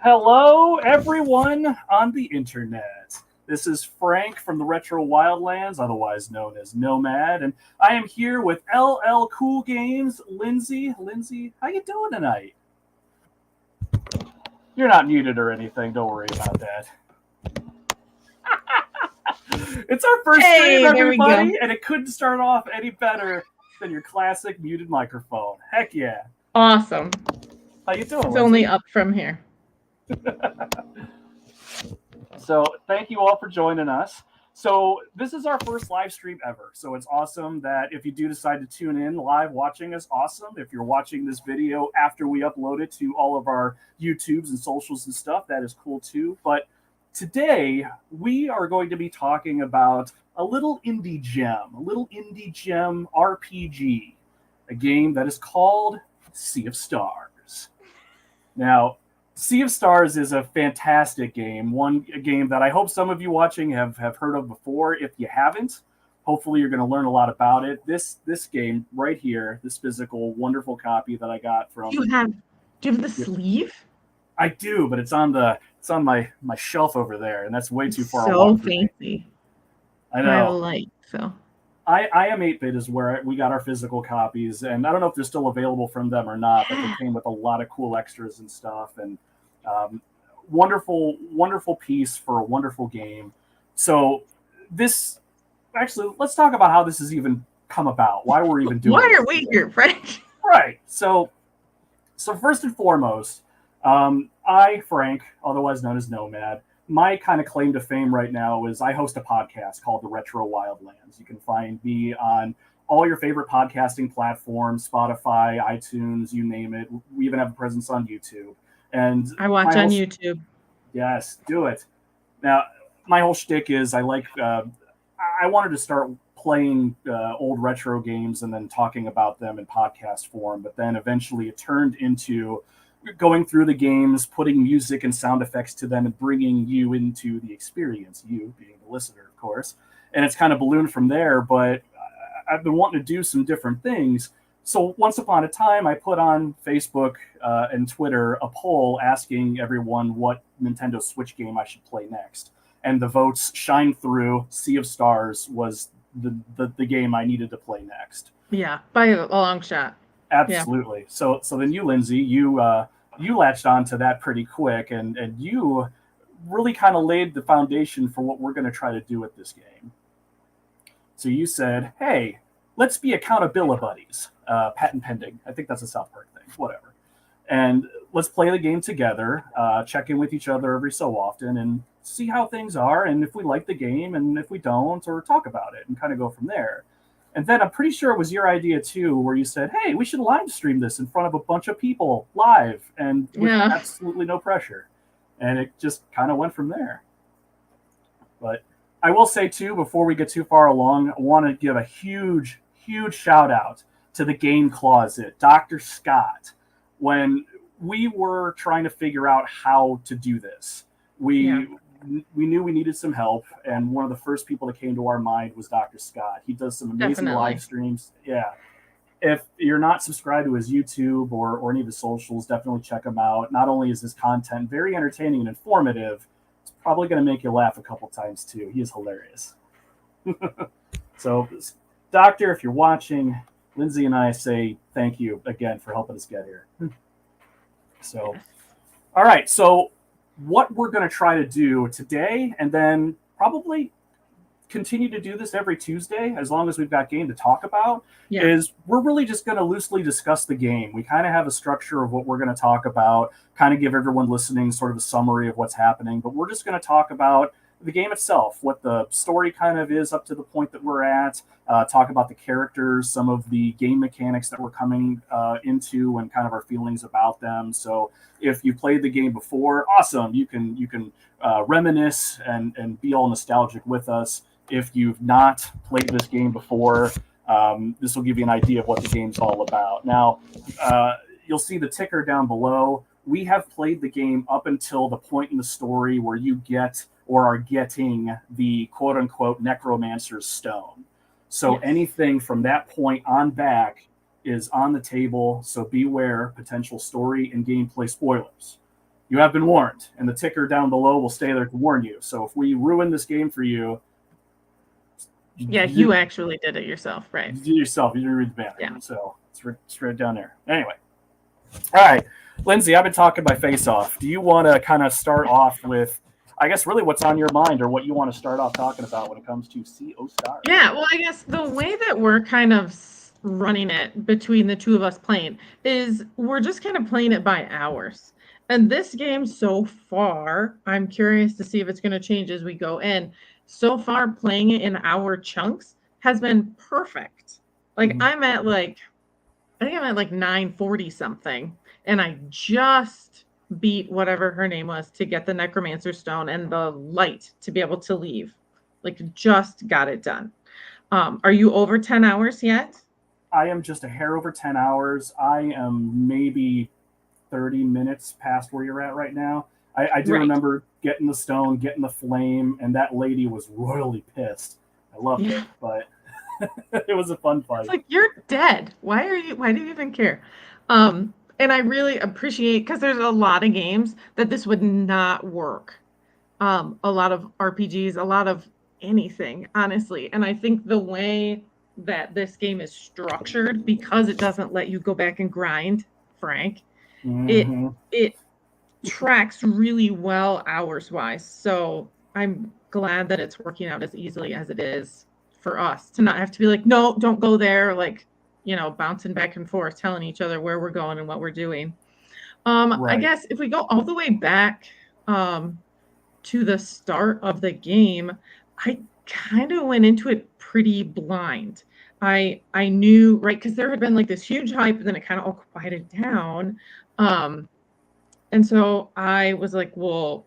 Hello, everyone on the internet. This is Frank from the Retro Wildlands, otherwise known as Nomad, and I am here with LL Cool Games, Lindsay. Lindsay, how you doing tonight? You're not muted or anything. Don't worry about that. It's our first stream, Hey, there we go. everybody, and it couldn't start off any better than your classic muted microphone. Heck yeah! Awesome. How you doing, It's Lindsay? only up from here. So thank you all for joining us. So this is our first live stream ever. So it's awesome that if you do decide to tune in live watching us, awesome. If you're watching this video after we upload it to all of our YouTubes and socials and stuff, that is cool too. But today we are going to be talking about a little indie gem RPG, a game that is called Sea of Stars. Now, Sea of Stars is a fantastic game, a game that I hope some of you watching have heard of before. If you haven't, hopefully you're going to learn a lot about it. This game right here, this physical, wonderful copy that I got from... Do you have the sleeve? I do, but it's on my shelf over there, and that's way too far So along. fancy. I know. I like so. I am 8-bit is where we got our physical copies, and I don't know if they're still available from them or not, but they came with a lot of cool extras and stuff, and wonderful piece for a wonderful game. So let's talk about how this has even come about, why we're even doing Why are we here, Frank? Right. So first and foremost, I, Frank, otherwise known as Nomad, my kind of claim to fame right now is I host a podcast called The Retro Wildlands. You can find me on all your favorite podcasting platforms, Spotify, iTunes, you name it. We even have a presence on YouTube. And I watch on YouTube. Yes, do it. Now, my whole shtick is I wanted to start playing old retro games and then talking about them in podcast form, but then eventually it turned into going through the games, putting music and sound effects to them, and bringing you into the experience, you being the listener, of course. And it's kind of ballooned from there, but I've been wanting to do some different things. So once upon a time, I put on Facebook and Twitter a poll asking everyone what Nintendo Switch game I should play next. And the votes shined through. Sea of Stars was the game I needed to play next. Yeah, by a long shot. Absolutely. Yeah. So then you, Lindsay, you latched on to that pretty quick, and you really kind of laid the foundation for what we're going to try to do with this game. So you said, hey, let's be accountability buddies. Patent pending. I think that's a South Park thing. Whatever. And let's play the game together, check in with each other every so often, and see how things are, and if we like the game, and if we don't, or talk about it, and kind of go from there. And then I'm pretty sure it was your idea, too, where you said, hey, we should live stream this in front of a bunch of people live and with absolutely no pressure. And it just kind of went from there. But I will say, too, before we get too far along, I want to give a huge, huge shout out to the Game Closet, Dr. Scott. When we were trying to figure out how to do this, we knew we needed some help, and one of the first people that came to our mind was Dr. Scott. He does some amazing live streams. Yeah. If you're not subscribed to his YouTube or any of his socials, definitely check him out. Not only is his content very entertaining and informative, it's probably going to make you laugh a couple times too. He is hilarious. So, Doctor, if you're watching, Lindsay and I say thank you again for helping us get here. So, all right. So, what we're going to try to do today, and then probably continue to do this every Tuesday, as long as we've got game to talk about, is we're really just going to loosely discuss the game. We kind of have a structure of what we're going to talk about, kind of give everyone listening sort of a summary of what's happening, but we're just going to talk about the game itself, what the story kind of is up to the point that we're at, talk about the characters, some of the game mechanics that we're coming into, and kind of our feelings about them. So if you played the game before, awesome, you can reminisce and be all nostalgic with us. If you've not played this game before, this will give you an idea of what the game's all about. Now, you'll see the ticker down below. We have played the game up until the point in the story where you get or are getting the quote-unquote necromancer's stone. So anything from that point on back is on the table, so beware potential story and gameplay spoilers. you have been warned, and the ticker down below will stay there to warn you. So if we ruin this game for you, Yeah, you actually did it yourself, right? You did yourself. You didn't read the banner. Yeah. So it's straight down there. Anyway. All right. Lindsay, I've been talking my face off. Do you want to kind of start off with, I guess, really what's on your mind or what you want to start off talking about when it comes to CO Stars? Yeah, well, I guess the way that we're kind of running it between the two of us playing is we're just kind of playing it by hours. And this game so far, I'm curious to see if it's going to change as we go in. So far, playing it in hour chunks has been perfect. Like I'm at like, I think I'm at like 940 something, and I just beat whatever her name was to get the Necromancer Stone and the light to be able to leave. Like just got it done. Are you over 10 hours yet? I am just a hair over 10 hours. I am maybe 30 minutes past where you're at right now. I do remember getting the stone, getting the flame, and that lady was royally pissed. I loved it, but it was a fun fight. It's like, you're dead. Why do you even care? And I really appreciate, because there's a lot of games that this would not work. A lot of RPGs, a lot of anything, honestly. And I think the way that this game is structured, because it doesn't let you go back and grind, Frank, it tracks really well hours wise. So I'm glad that it's working out as easily as it is for us to not have to be like, no, don't go there, like, bouncing back and forth, telling each other where we're going and what we're doing. I guess if we go all the way back to the start of the game, I kind of went into it pretty blind. I knew, right, because there had been like this huge hype, and then it kind of all quieted down. And so I was like, well,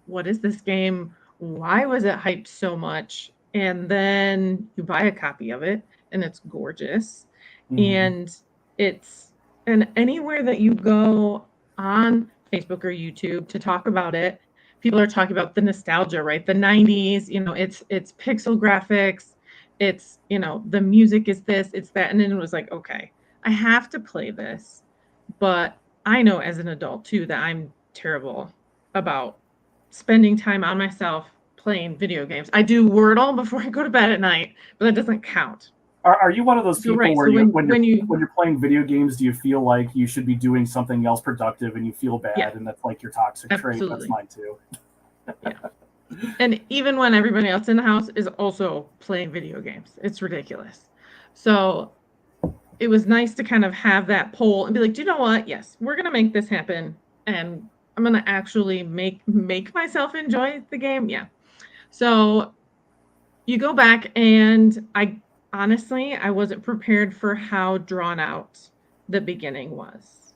what is this game? Why was it hyped so much? And then you buy a copy of it, and it's gorgeous. And and anywhere that you go on Facebook or YouTube to talk about it, people are talking about the nostalgia, right? The 90s, it's pixel graphics, it's, the music is this, it's that. And then it was like, okay, I have to play this. But I know as an adult too that I'm terrible about spending time on myself playing video games. I do Wordle before I go to bed at night, but that doesn't count. Are you one of those people where when you're playing video games, do you feel like you should be doing something else productive and you feel bad, and that's like your toxic trait? That's mine too. Yeah. And even when everybody else in the house is also playing video games, it's ridiculous. So it was nice to kind of have that poll and be like, do you know what? Yes, we're going to make this happen. And I'm going to actually make myself enjoy the game. Yeah. So you go back, and I wasn't prepared for how drawn out the beginning was.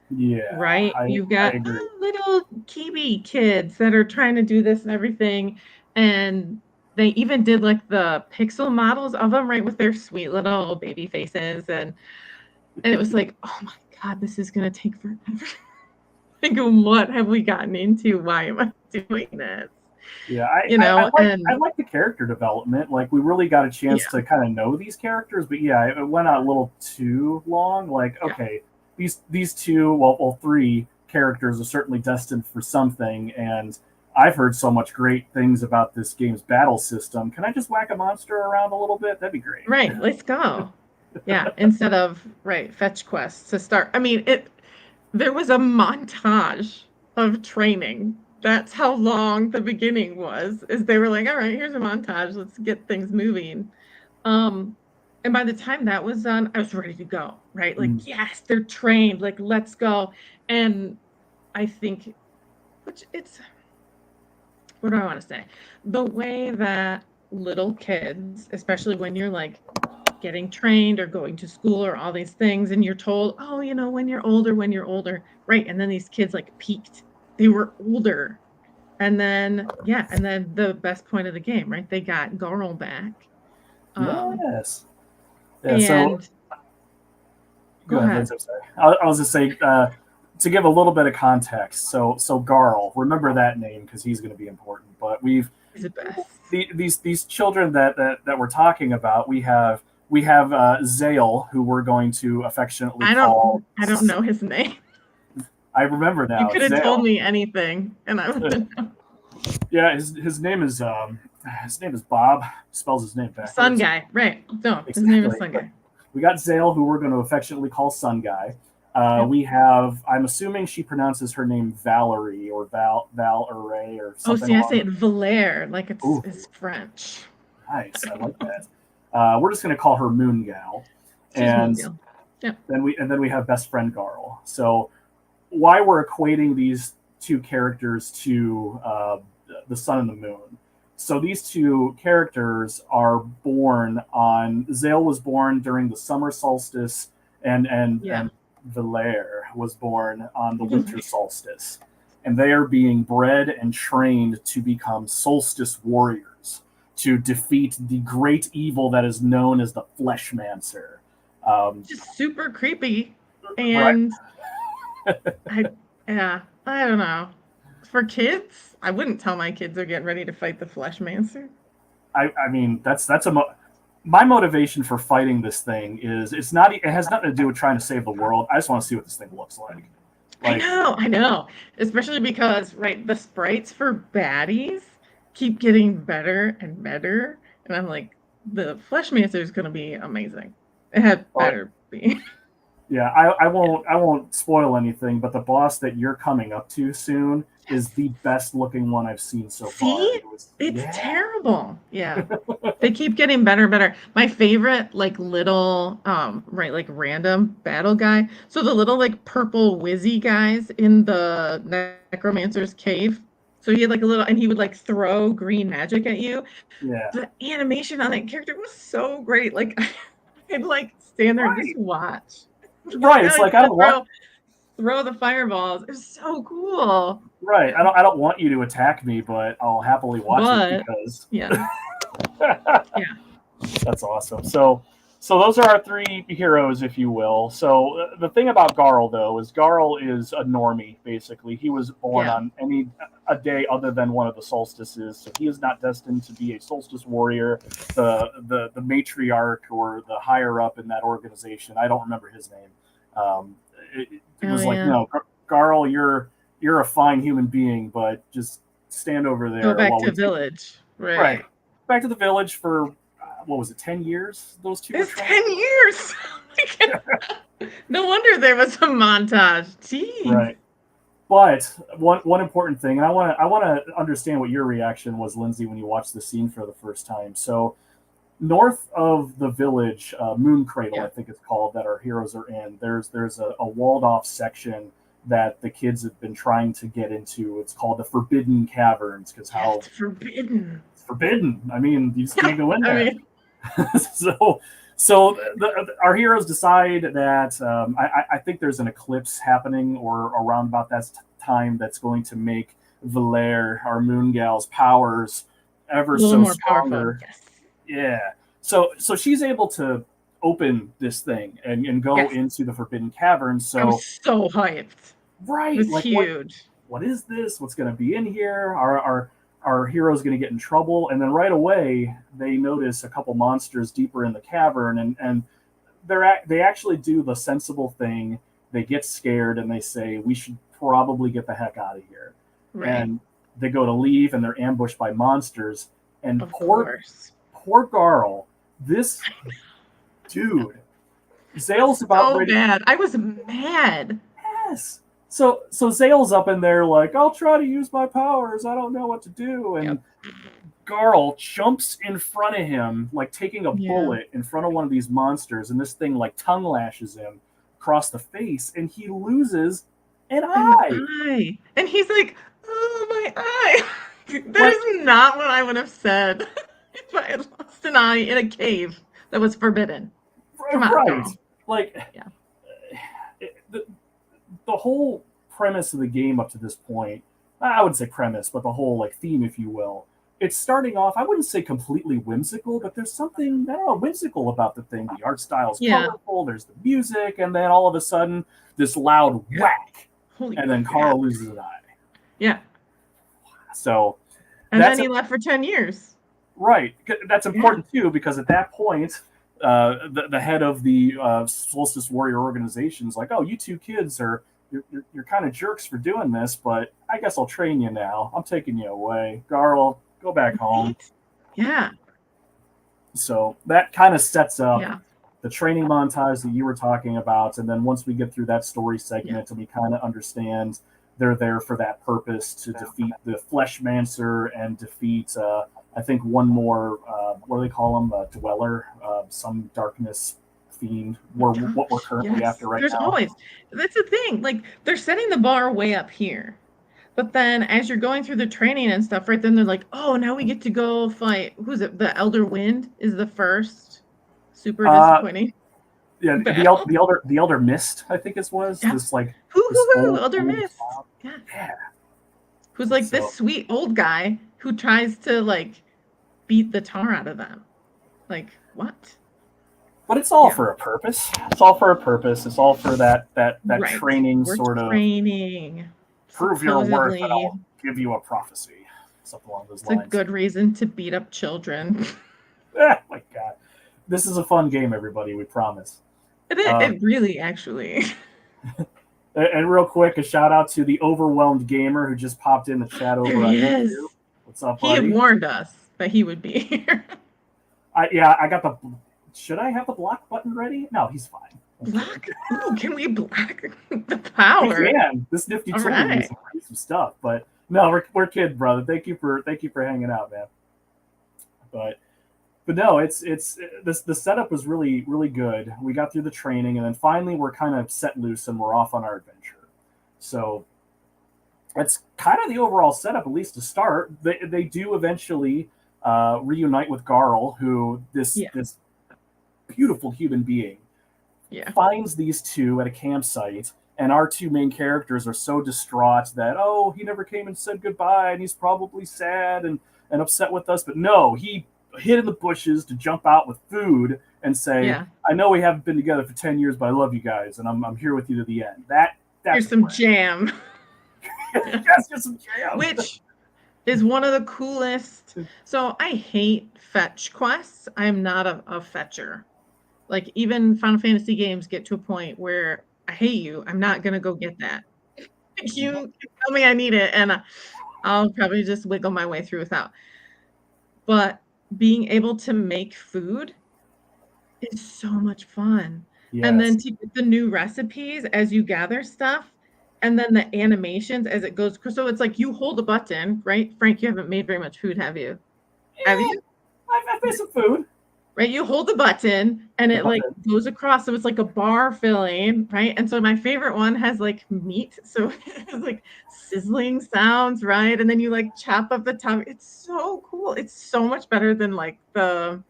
Yeah. Right? You've got little Kiwi kids that are trying to do this and everything. And they even did like the pixel models of them, right, with their sweet little baby faces. And it was like, oh my God, this is going to take forever. Like, what have we gotten into? Why am I doing this? Yeah, I like the character development. Like, we really got a chance to kind of know these characters, but it went out a little too long. Like, okay, these two, well, three characters are certainly destined for something, and I've heard so much great things about this game's battle system. Can I just whack a monster around a little bit? That'd be great. Right, let's go. Yeah, instead of fetch quests to start. I mean, there was a montage of training. That's how long the beginning was, is they were like, all right, here's a montage. Let's get things moving. And by the time that was done, I was ready to go, right? Like, yes, they're trained. Like, let's go. And I think, what do I want to say? The way that little kids, especially when you're like getting trained or going to school or all these things, and you're told, oh, when you're older, right? And then these kids like peaked. They were older. And then the best point of the game, right? They got Garl back. Yes. Yeah, and go ahead. I'm sorry. I was just saying, to give a little bit of context. So Garl, remember that name because he's going to be important. But he's the best. These children that we're talking about, we have Zale, who we're going to affectionately call. I don't know his name. I remember You now. could It's have told Zale. me anything, and I would have known. Yeah, his name is Bob. Spells his name Sun backwards. Guy, right? No, his name is Exactly. Sun But Guy. we got Zale, who we're going to affectionately call Sun Guy. Yep. We have, I'm assuming she pronounces her name Valerie or Valerie or Oh, something see, I along say those. it Valere, like Ooh, it's French. nice. I like that. We're just going to call her Moon Gal, She's and Moongale. Yep. then we have best friend Garl. So why we're equating these two characters to the sun and the moon. So these two characters are born on. Zale was born during the summer solstice, Yeah. and Valere was born on the winter solstice, and they are being bred and trained to become solstice warriors to defeat the great evil that is known as the Fleshmancer. Just super creepy. Right. And I yeah, I don't know. For kids, I wouldn't tell my kids they're getting ready to fight the Fleshmancer. I mean my motivation for fighting this thing is it has nothing to do with trying to save the world. I just want to see what this thing looks like. Like I know. Especially because, right, the sprites for baddies keep getting better and better. And I'm like, the Fleshmancer is gonna be amazing. It had oh, better be. yeah, I won't spoil anything, but the boss that you're coming up to soon is the best looking one I've seen so far. See? It's Yeah. terrible. Yeah. They keep getting better and better. My favorite, like little, right, like random battle guy. So the little like purple whizzy guys in the necromancer's cave. So he had like a little, and he would like throw green magic at you. Yeah. The animation on that character was so great. Like I'd like stand there and just Right. watch. Right. Now It's he's like I gonna don't want throw the fireballs. It's so cool. right. I don't want you to attack me, but I'll happily watch it But because yeah, yeah, that's awesome. So those are our three heroes, if you will. So the thing about Garl, though, is Garl is a normie. Basically, he was born yeah. on a day other than one of the solstices, so he is not destined to be a solstice warrior. The matriarch or the higher up in that organization, I don't remember his name. It Oh was like, yeah. no, Garl, you're a fine human being, but just stand over Go there back while we to take village. right Right. back to the village for what was it, 10 years? Those two were It's trained. 10 years. No wonder there was a montage. Jeez. Right. But one important thing, and I want to understand what your reaction was, Lindsay, when you watched the scene for the first time. So north of the village, Moon Cradle, Yeah. I think it's called, that our heroes are in. There's a walled off section that the kids have been trying to get into. It's called the Forbidden Caverns because Yeah, how it's forbidden. it's forbidden. I mean, you just can't go in I there. mean, so our heroes decide that I think there's an eclipse happening or around about that time that's going to make Valere, our Moon Gal's powers ever a little so more powerful. stronger. Yes. Yeah. So she's able to open this thing and go Yes. into the Forbidden Caverns. I was So so hyped. It right, was like huge. what is this? What's going to be in here? Our hero's going to get in trouble, and then right away they notice a couple monsters deeper in the cavern, and they actually do the sensible thing. They get scared and they say we should probably get the heck out of here. Right. And they go to leave, and they're ambushed by monsters. And Of course. poor Garl, this dude, Zale's about So ready. bad. I was mad. Yes. So Zale's up in there like, I'll try to use my powers. I don't know what to do. And Yep. Garl jumps in front of him, like taking a Yeah. bullet in front of one of these monsters, and this thing like tongue lashes him across the face, and he loses an An eye. eye. And he's like, oh, my eye. That Like, is not what I would have said if I had lost an eye in a cave that was forbidden. Come on, right. girl. Like, Yeah. the whole premise of the game up to this point, I wouldn't say premise, but the whole like theme, if you will, it's starting off, I wouldn't say completely whimsical, but there's something, I don't know, whimsical about the thing. The art style is Yeah. colorful, there's the music, and then all of a sudden, this loud whack, Holy and then crap. Carl loses an eye. Yeah. So, And that's then he left for 10 years. right. That's important too, because at that point, the head of the Solstice Warrior organization is like, oh, you two kids are you're kind of jerks for doing this, but I guess I'll train you now. I'm taking you away. Garl, go back home. Right? Yeah. So that kind of sets up Yeah. the training montage that you were talking about. And then once we get through that story Yeah. segment and we kind of understand they're there for that purpose to defeat the Fleshmancer and defeat, I think, one more, what do they call him? A dweller, some darkness fiend. What we're currently Yes. after right There's now. always, that's the thing. Like, they're setting the bar way up here. But then as you're going through the training and stuff, right then they're like, oh, now we get to go fight. Who's it? The Elder Wind is the first. Super disappointing. Yeah, battle. the elder mist, I think it was Yeah. this like Who, old Elder Mist. cloud. Yeah. Yeah. Who's like So- this sweet old guy who tries to like beat the tar out of them. Like, what? But it's all Yeah. for a purpose. It's all for a purpose. It's all for that Right. training We're sort of training. prove your worth and Supposedly, I'll give you a prophecy. Something along those it's a lines. good reason to beat up children. My God. This is a fun game, everybody, we promise. It really actually. And real quick, a shout out to the overwhelmed gamer who just popped in the chat over There on he YouTube. is. What's up, He had buddy? warned us that he would be here. I got the. Should I have the block button ready? No, he's fine. Block? Ooh, can we block the We power? can. This nifty All tool right. needs some stuff, but no, we're kidding, brother. Thank you for hanging out, man. But no, it's the setup was really good. We got through the training, and then finally we're kind of set loose and we're off on our adventure. So that's kind of the overall setup, at least to start. They do eventually reunite with Garl, who this beautiful human being finds these two at a campsite, and our two main characters are so distraught that, oh, he never came and said goodbye, and he's probably sad and upset with us. But no, he hid in the bushes to jump out with food and say, I know we haven't been together for 10 years, but I love you guys, and I'm here with you to the end. That's Here's some jam. Yes, here's some jam. Which is one of the coolest. So I hate fetch quests. I'm not a fetcher. Like, even Final Fantasy games get to a point where I hate you. I'm not going to go get that. You tell me I need it, and I'll probably just wiggle my way through without. But being able to make food is so much fun. Yes. And then to get the new recipes as you gather stuff, and then the animations as it goes. So it's like you hold a button, right? Frank, you haven't made very much food, have you? Have you? I've made some food. Right, you hold the button and it like goes across, so it's like a bar filling, right? And so my favorite one has like meat, so it has like sizzling sounds, right? And then you like chop up the top. It's so cool. It's so much better than like the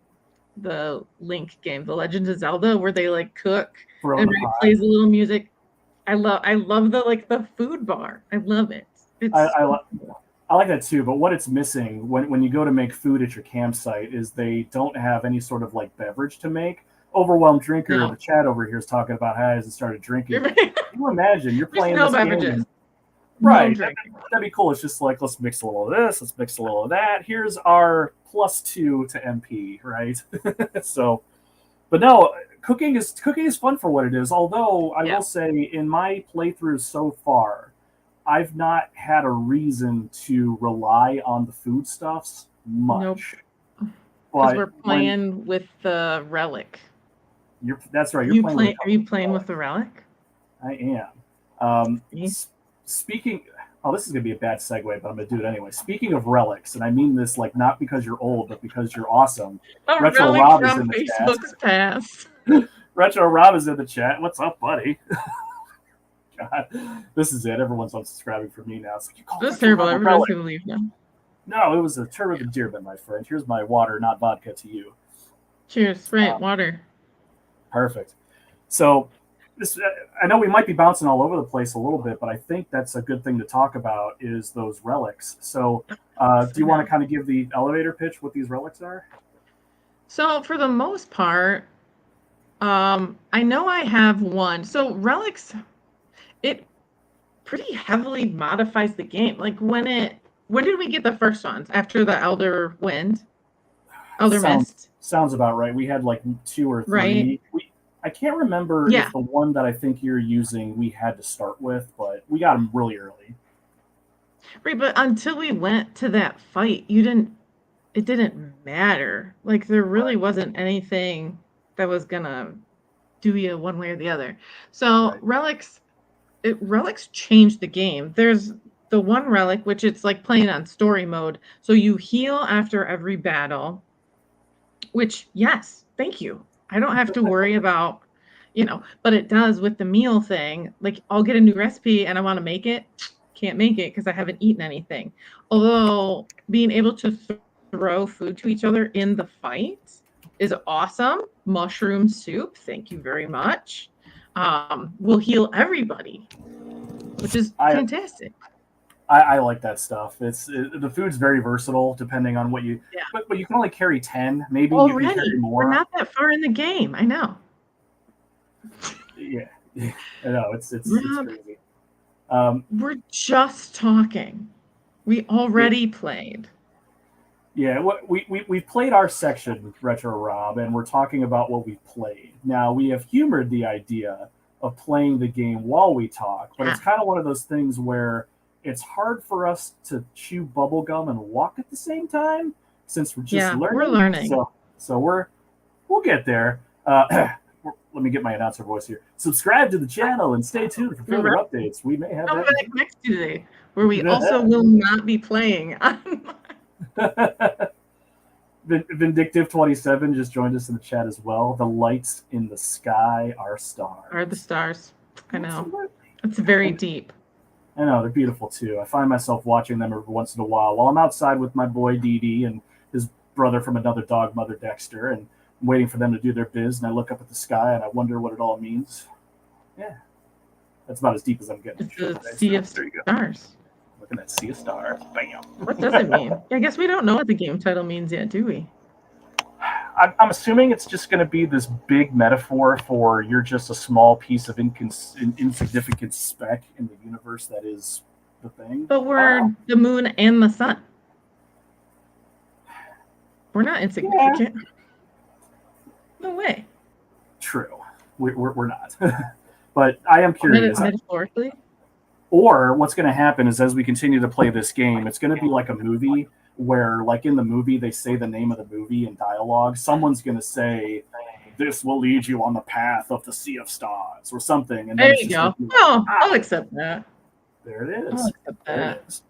Link game, The Legend of Zelda, where they like cook and it plays a little music. I love the like the food bar. I love it. I like that too, but what it's missing when you go to make food at your campsite is they don't have any sort of like beverage to make. Overwhelmed drinker in the chat over here is talking about how he hasn't started drinking. Can you imagine you're playing this game? And, right, that'd be cool. It's just like, let's mix a little of this, let's mix a little of that. Here's our +2 to MP, right? So, but no, cooking is fun for what it is. Although I will say, in my playthroughs so far, I've not had a reason to rely on the foodstuffs much. Nope. Because we're playing with the relic. That's right. Are you playing with the relic? I am. Speaking. Oh, this is gonna be a bad segue, but I'm gonna do it anyway. Speaking of relics, and I mean this like not because you're old, but because you're awesome. Retro Rob is in the Facebook's past. Retro Rob is in the chat. What's up, buddy? God, this is it. Everyone's unsubscribing from me now. It's like, you call this is terrible. Everybody's gonna leave now. No, it was a turn of endearment, my friend. Here's my water, not vodka, to you. Cheers. Right, water. Perfect. So, I know we might be bouncing all over the place a little bit, but I think that's a good thing to talk about is those relics. So, do you want to kind of give the elevator pitch what these relics are? So, for the most part, I know I have one. So, relics, it pretty heavily modifies the game. Like when did we get the first ones? After the Elder Wind? Elder Mist? Sounds about right. We had like 2 or 3. Right. I can't remember Yeah. if the one that I think you're using we had to start with, but we got them really early. Right, but until we went to that fight, it didn't matter. Like there really Right. wasn't anything that was gonna do you one way or the other. So Right. relics changed the game. There's the one relic, which it's like playing on story mode. So you heal after every battle, which, yes, thank you. I don't have to worry about, but it does with the meal thing. Like I'll get a new recipe and I want to make it. Can't make it because I haven't eaten anything. Although being able to throw food to each other in the fight is awesome. Mushroom soup, thank you very much. Will heal everybody, which is I fantastic. I like that stuff. The food's very versatile depending on what you. Yeah. But you can only carry 10. Maybe you can carry Already, we're more. not that far in the game. I know. Yeah, I know it's Rob, crazy. Um, we're just talking. We yeah, already played. yeah. We've played our section, Retro Rob, and we're talking about what we've played. Now we have humored the idea of playing the game while we talk, but Yeah. it's kind of one of those things where it's hard for us to chew bubble gum and walk at the same time since we're just Yeah, we're learning. learning. So we'll get there. Let me get my announcer voice here. Subscribe to the channel and stay tuned for further Remember updates. We may have coming that. back next Tuesday, where we also will not be playing. Vindictive 27 just joined us in the chat as well. The lights in the sky are stars. Are the stars. I know. Absolutely. It's very deep. I know, they're beautiful too. I find myself watching them every once in a while while I'm outside with my boy Dee and his brother from another dog, Mother Dexter, and I'm waiting for them to do their biz. And I look up at the sky and I wonder what it all means. Yeah, that's about as deep as I'm getting. It's a sea of stars. Look at that sea of stars. Bam. What does it mean? I guess we don't know what the game title means yet, do we? I'm assuming it's just going to be this big metaphor for you're just a small piece of insignificant speck in the universe that is the thing. But we're the moon and the sun. We're not insignificant. Yeah. No way. True. We're not. But I am curious. Metaphorically? Or what's going to happen is as we continue to play this game, it's going to be like a movie where, like in the movie, they say the name of the movie in dialogue. Someone's going to say, "This will lead you on the path of the sea of stars," or something. And there you go. Oh, I'll accept that. There it is. I'll accept that. There it is.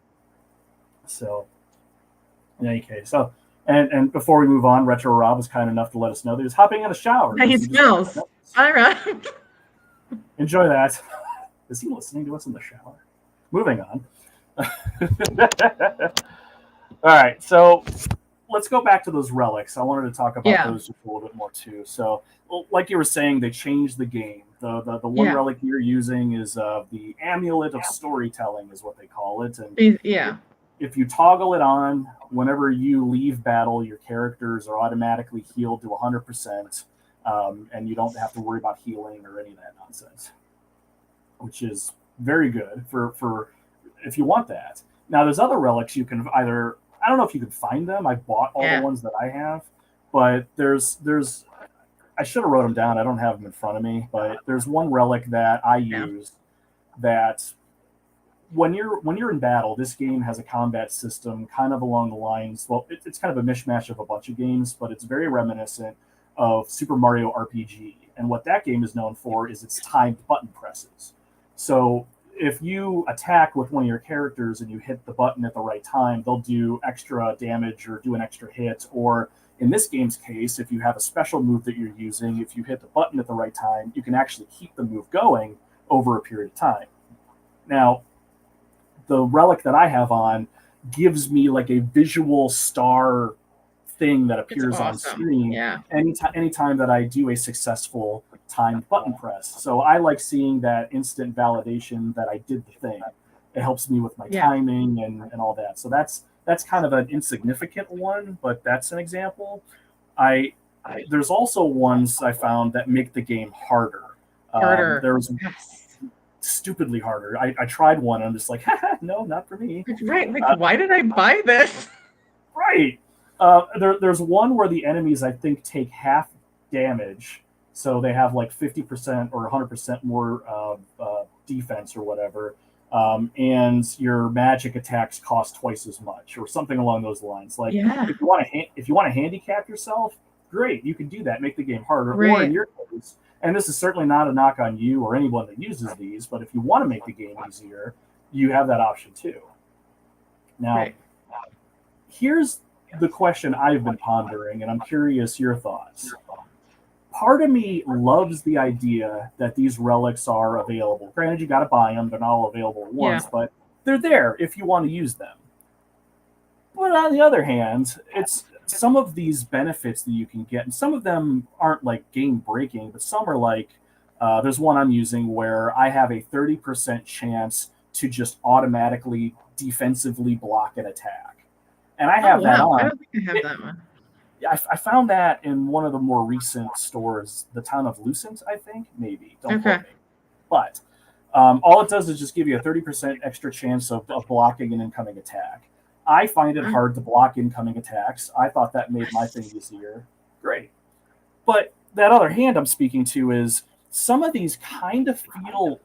So, in any case, and before we move on, Retro Rob was kind enough to let us know that he was hopping in a shower. Yeah, he smells. All right. Enjoy that. Is he listening to us in the shower? Moving on. All right, so let's go back to those relics. I wanted to talk about those just a little bit more too. So, like you were saying, they changed the game. The one relic you're using is the Amulet of Storytelling, is what they call it. And if you toggle it on, whenever you leave battle, your characters are automatically healed to 100%, and you don't have to worry about healing or any of that nonsense, which is very good for if you want that. Now, there's other relics you can either, I don't know if you can find them. I bought all the ones that I have, but there's I should have wrote them down. I don't have them in front of me, but there's one relic that I use that when you're in battle, this game has a combat system kind of along the lines, well, it's kind of a mishmash of a bunch of games, but it's very reminiscent of Super Mario RPG. And what that game is known for is its timed button presses. So if you attack with one of your characters and you hit the button at the right time, they'll do extra damage or do an extra hit. Or in this game's case, if you have a special move that you're using, if you hit the button at the right time, you can actually keep the move going over a period of time. Now, the relic that I have on gives me like a visual star thing that appears on screen anytime that I do a successful timed button press. So I like seeing that instant validation that I did the thing. It helps me with my timing and all that. So that's kind of an insignificant one, but that's an example. There's also ones I found that make the game harder. There's stupidly harder. I tried one and I'm just like, no, not for me. Right. Like, why did I buy this? Right. There's one where the enemies, I think, take half damage So they have like 50% or 100% more defense or whatever. And your magic attacks cost twice as much, or something along those lines. Like Yeah. if you want to handicap yourself, great, you can do that, make the game harder. Or in Right. your case, and this is certainly not a knock on you or anyone that uses these, but if you want to make the game easier, you have that option too. Now, Right. here's the question I've been pondering, and I'm curious your thoughts. Part of me loves the idea that these relics are available. Granted, you got to buy them; they're not all available at Yeah. once, but they're there if you want to use them. But on the other hand, it's some of these benefits that you can get, and some of them aren't like game breaking, but some are like there's one I'm using where I have a 30% chance to just automatically defensively block an attack. And I Oh have that wow. I on. don't think I have that one. I found that in one of the more recent stores, the town of Lucent, I think, maybe. Don't Okay. quote me. But all it does is just give you a 30% extra chance of blocking an incoming attack. I find it hard to block incoming attacks. I thought that made my thing easier. Great. But that other hand I'm speaking to is some of these kind of feel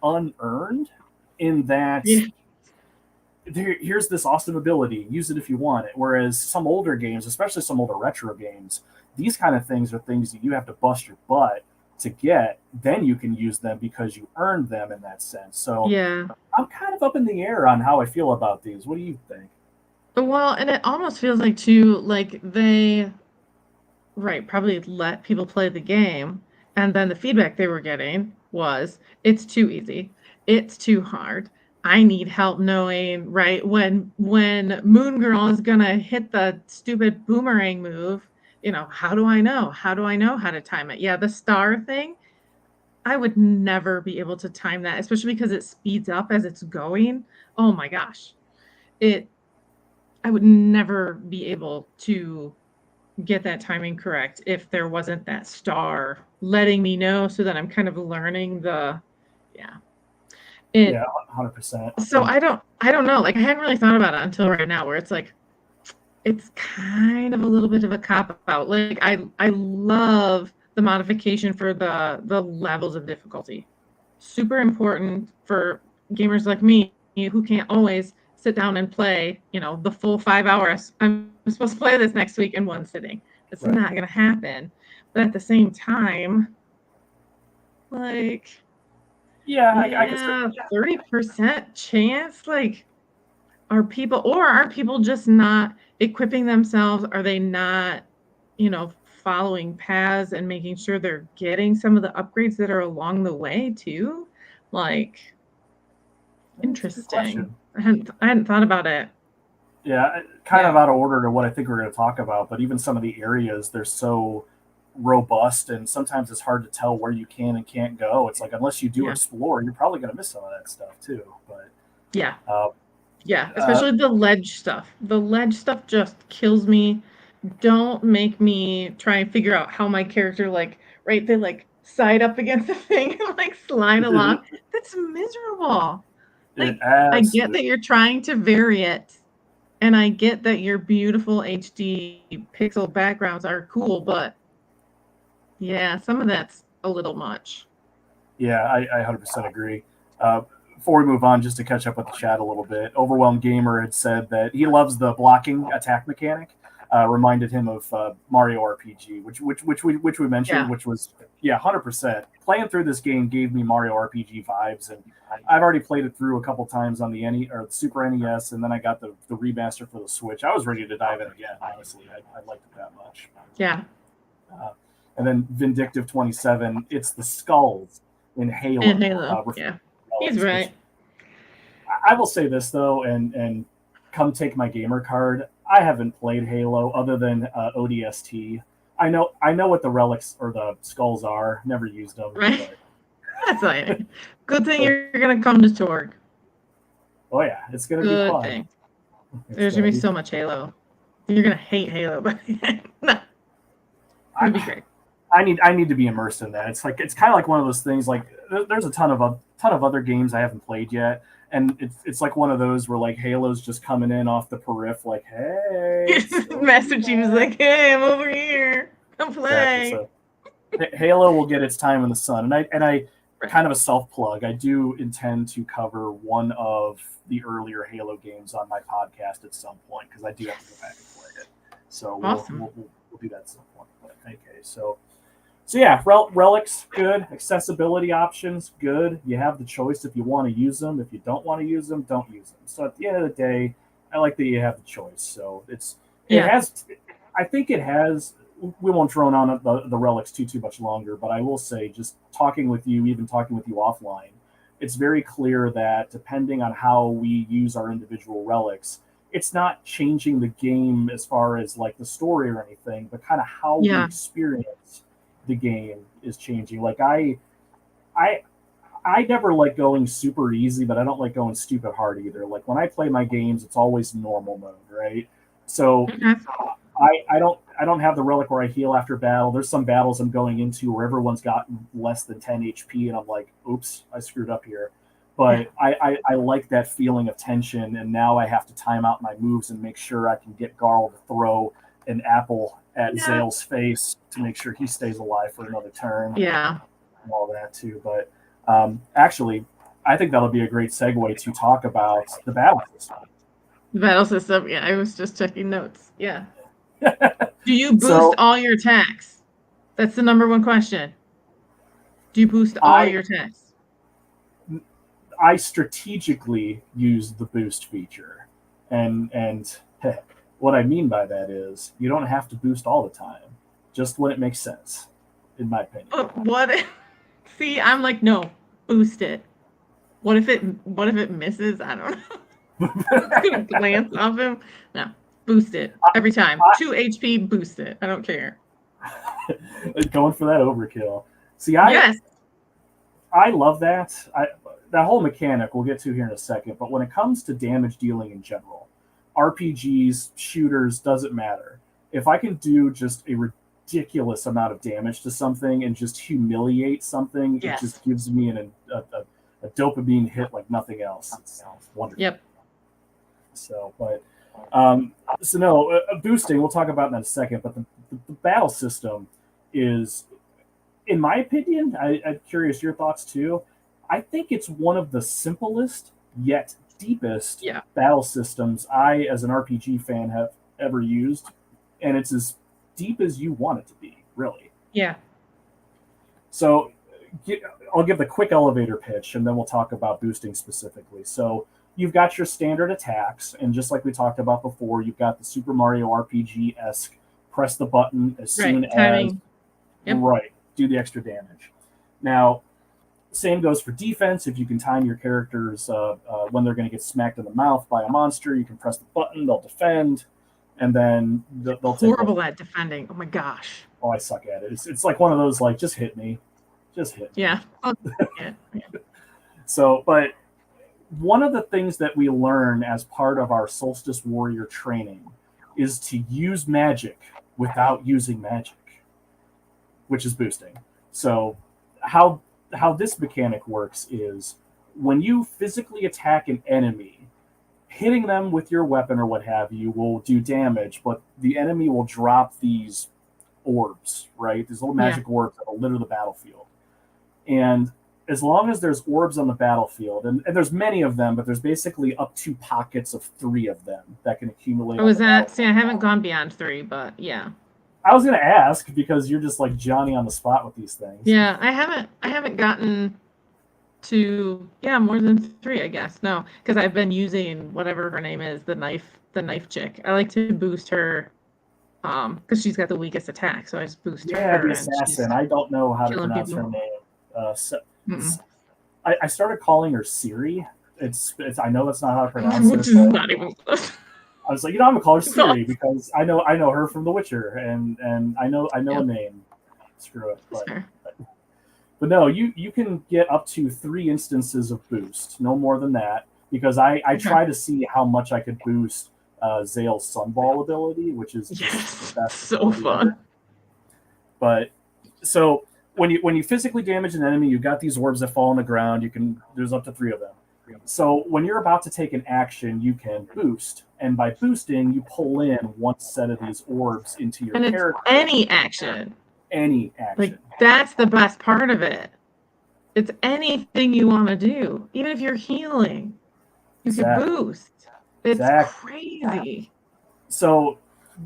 unearned in that Yeah. here's this awesome ability, use it if you want it. Whereas some older games, especially some older retro games, these kind of things are things that you have to bust your butt to get. Then you can use them because you earned them in that sense. So Yeah. I'm kind of up in the air on how I feel about these. What do you think? Well, and it almost feels like too, like they, right, probably let people play the game, and then the feedback they were getting was, it's too easy, it's too hard. I need help knowing, right, when Moon Girl is gonna hit the stupid boomerang move, how do I know? How do I know how to time it? Yeah, the star thing, I would never be able to time that, especially because it speeds up as it's going. Oh my gosh. It I would never be able to get that timing correct if there wasn't that star letting me know so that I'm kind of learning yeah. It Yeah, 100%. so And I don't know. Like I hadn't really thought about it until right now where it's like it's kind of a little bit of a cop out. Like I love the modification for the levels of difficulty. Super important for gamers like me who can't always sit down and play, the full 5 hours. I'm supposed to play this next week in one sitting. It's right. not going to happen. But at the same time, like, Yeah, I guess yeah, 30% chance. Like, are people just not equipping themselves? Are they not, following paths and making sure they're getting some of the upgrades that are along the way too? Like, that's a good interesting. question. I hadn't thought about it. Yeah, kind of Yeah. out of order to what I think we're going to talk about, but even some of the areas, they're so robust, and sometimes it's hard to tell where you can and can't go. It's like, unless you do Yeah. explore, you're probably going to miss some of that stuff too. But Yeah. uh, Yeah. uh, Especially the ledge stuff. The ledge stuff just kills me. Don't make me try and figure out how my character, like, right, they like side up against the thing and like slide along. That's miserable. it Like, I get absolutely, that you're trying to vary it, and I get that your beautiful HD pixel backgrounds are cool, but yeah, some of that's a little much. yeah, I 100% agree. Uh, Before we move on, just to catch up with the chat a little bit, Overwhelmed Gamer had said that he loves the blocking attack mechanic. Reminded him of Mario RPG, which we mentioned, Yeah. which was 100%. Playing through this game gave me Mario RPG vibes, and I've already played it through a couple times on the or the Super NES, and then I got the remaster for the Switch. I was ready to dive in again. Honestly, I liked it that much. Yeah. Uh, and then Vindictive 27, it's the skulls in And Halo, Halo. Yeah. He's relics, which right. I will say this though, and come take my gamer card. I haven't played Halo other than ODST. I know what the relics or the skulls are. Never used them, Right. but That's like good thing but you're gonna come to Torg. oh yeah, it's gonna be Good fun. thing. It's There's gonna gonna be be. so much Halo. You're gonna hate Halo, but no, it'll be I, great. I need to be immersed in that. It's kind of like one of those things. Like there's a ton of other games I haven't played yet, and it's like one of those where like Halo's just coming in off the periph, like hey, it's still Master Chief is like, hey, I'm over here. Come exactly. play. So Halo will get its time in the sun, and I Right. kind of a self plug. I do intend to cover one of the earlier Halo games on my podcast at some point because I do have to go back and play Yes. it. So Awesome. we'll do that at some point. But okay, so yeah, relics good, accessibility options good. You have the choice if you want to use them. If you don't want to use them, don't use them. So at the end of the day, I like that you have the choice. So it Yeah. has, I think it has. We won't drone on the relics too much longer, but I will say, just talking with you, even talking with you offline, it's very clear that depending on how we use our individual relics, it's not changing the game as far as like the story or anything, but kind of how we Yeah. experience the game is changing. Like I I never like going super easy, but I don't like going stupid hard either. Like when I play my games, it's always normal mode, right? So Okay. I don't have the relic where I heal after battle. There's some battles I'm going into where everyone's got less than 10 HP, and I'm like, oops, I screwed up here. Yeah. But I like that feeling of tension, and now I have to time out my moves and make sure I can get Garl to throw an apple at Yeah. Zale's face to make sure he stays alive for another turn Yeah. and all that too. But actually, I think that'll be a great segue to talk about the battle system. The battle system. Yeah. I was just checking notes. Yeah. Do you boost So all your attacks? That's the number one question. Do you boost all I your attacks? I strategically use the boost feature, and what I mean by that is you don't have to boost all the time, just when it makes sense, in my opinion. What? See, I'm like, no, boost it. What if it misses? I don't know. It's gonna glance off him. No, boost it every time. I, 2 HP, boost it. I don't care. going for that overkill. See, Yes. I love that. That whole mechanic we'll get to here in a second. But when it comes to damage dealing in general, RPGs, shooters, doesn't matter. If I can do just a ridiculous amount of damage to something and just humiliate something, it Yes. just gives me a dopamine hit like nothing else. It's wonderful. Yep. So, but so no, boosting. We'll talk about that in a second. But the battle system is, in my opinion, I'm curious your thoughts too. I think it's one of the simplest yet deepest Yeah. battle systems I, as an RPG fan, have ever used, and it's as deep as you want it to be, really. Yeah. So, I'll give the quick elevator pitch, and then we'll talk about boosting specifically. So, you've got your standard attacks, and just like we talked about before, you've got the Super Mario RPG esque press the button as soon Right. as Timing. Yep. right, do the extra damage. Now, same goes for defense. If you can time your characters when they're going to get smacked in the mouth by a monster, you can press the button, they'll defend, and then they'll take. Horrible at defending. Oh my gosh. Oh, I suck at it. It's like one of those like just hit me, just hit me. Yeah. Yeah. So, but one of the things that we learn as part of our Solstice Warrior training is to use magic without using magic, which is boosting. So, how this mechanic works is when you physically attack an enemy, hitting them with your weapon or what have you will do damage, but the enemy will drop these orbs, right? These little Yeah. magic orbs that will litter the battlefield. And as long as there's orbs on the battlefield, and there's many of them, but there's basically up to pockets of 3 of them that can accumulate. Oh, is that? See, I haven't gone beyond 3, but yeah. I was going to ask because you're just like Johnny on the spot with these things. Yeah, I haven't gotten to more than 3, I guess. No, because I've been using whatever her name is, the knife chick. I like to boost her because she's got the weakest attack, so I just boost Yeah, her. the assassin. I don't know how to killing pronounce people. her name. I started calling her Siri. It's I know that's not how to pronounce Which it. is not even close. I was like, I'm gonna call her Siri because I know her from The Witcher, and I know a name. Screw it. But no, you can get up to 3 instances of boost, no more than that, because I try to see how much I could boost Zale's Sunball ability, which is just the best. So fun. Ever. But so when you physically damage an enemy, you've got these orbs that fall on the ground. There's up to 3 of them. So when you're about to take an action, you can boost, and by boosting, you pull in one set of these orbs into your and character. It's any action. any Like, action. that's the best part of it. It's anything you want to do. Even if you're healing, you could Exactly. boost. It's Exactly. crazy. So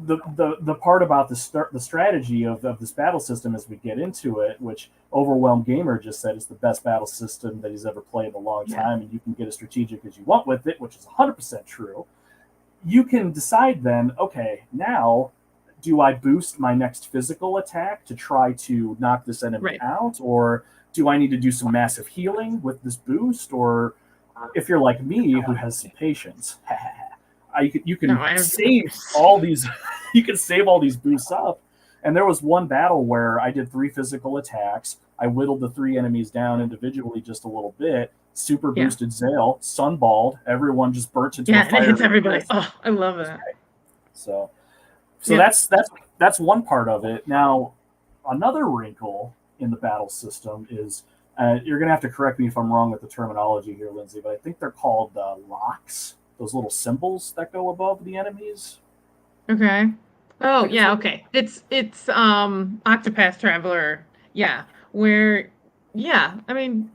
the part about the strategy of this battle system as we get into it, which Overwhelmed Gamer just said is the best battle system that he's ever played in a long Yeah. time, and you can get as strategic as you want with it, which is 100% true. You can decide then, okay, now do I boost my next physical attack to try to knock this enemy Right. out, or do I need to do some massive healing with this boost, or if you're like me who has some patience, you No, can I have save all these you can save all these boosts up. And there was one battle where I did 3 physical attacks. I whittled the 3 enemies down individually just a little bit. Super Yeah. boosted Zale, sunballed. Everyone just burnt into Yeah, a and it fire. hits everybody. Oh, I love that. So Yeah. that's one part of it. Now, another wrinkle in the battle system is you're going to have to correct me if I'm wrong with the terminology here, Lindsay, but I think they're called locks. Those little symbols that go above the enemies. Okay. Oh, Think it's yeah, what- okay. It's Octopath Traveler. Yeah, where yeah, I mean,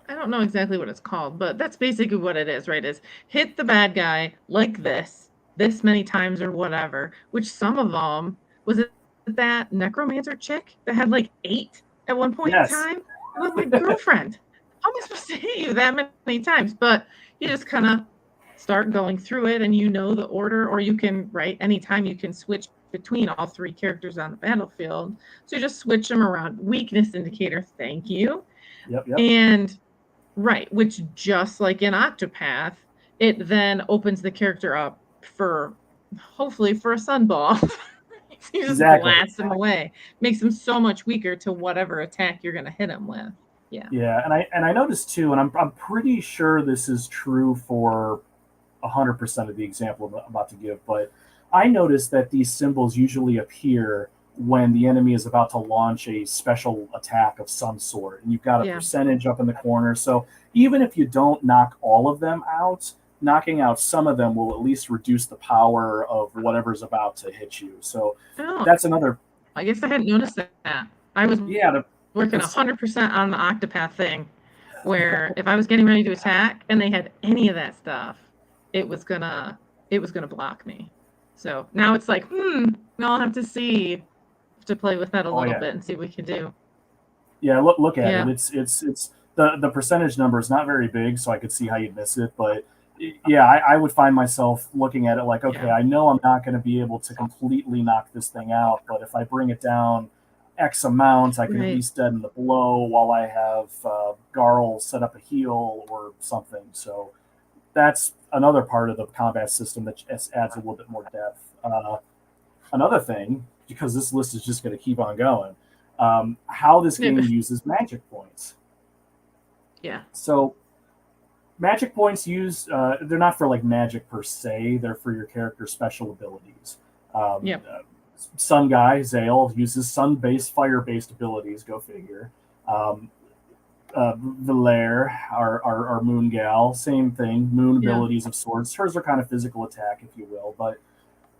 I don't know exactly what it's called, but that's basically what it is, right? Is hit the bad guy like this many times or whatever, which some of them was it that necromancer chick that had like 8 at one point in Yes. time? I'm like, my girlfriend. How am I supposed to hit you that many times? But you just kind of start going through it and you know the order, or you can, right, anytime you can switch between all 3 characters on the battlefield. So you just switch them around. Weakness indicator, thank you. Yep. And right, which just like in Octopath, it then opens the character up for hopefully for a sunball. You just Exactly. blast them away. Makes them so much weaker to whatever attack you're gonna hit them with. Yeah. Yeah, and I noticed too, and I'm pretty sure this is true for 100% of the example I'm about to give, but I noticed that these symbols usually appear when the enemy is about to launch a special attack of some sort, and you've got a Yeah. percentage up in the corner. So even if you don't knock all of them out, knocking out some of them will at least reduce the power of whatever's about to hit you. So Oh, that's another. I guess I hadn't noticed that. I was Yeah, working 100% on the Octopath thing, where if I was getting ready to attack and they had any of that stuff, it was gonna block me. So now it's like, now I'll have to play with that a oh little yeah, bit and see what we can do. yeah. Look at it. Yeah. It's the percentage number is not very big, so I could see how you'd miss it. But yeah, I would find myself looking at it like, okay, Yeah. I know I'm not going to be able to completely knock this thing out, but if I bring it down X amount, I can at Right. least deaden the blow while I have Garl set up a heal or something. So that's another part of the combat system that adds a little bit more depth. Another thing, because this list is just going to keep on going, how this game uses magic points. Yeah. So magic points they're not for like magic per se, they're for your character's special abilities. Yep. Sun guy Zale uses sun-based, fire-based abilities, go figure. Valaire, our moon gal, same thing, moon abilities of sorts. Hers are kind of physical attack, if you will, but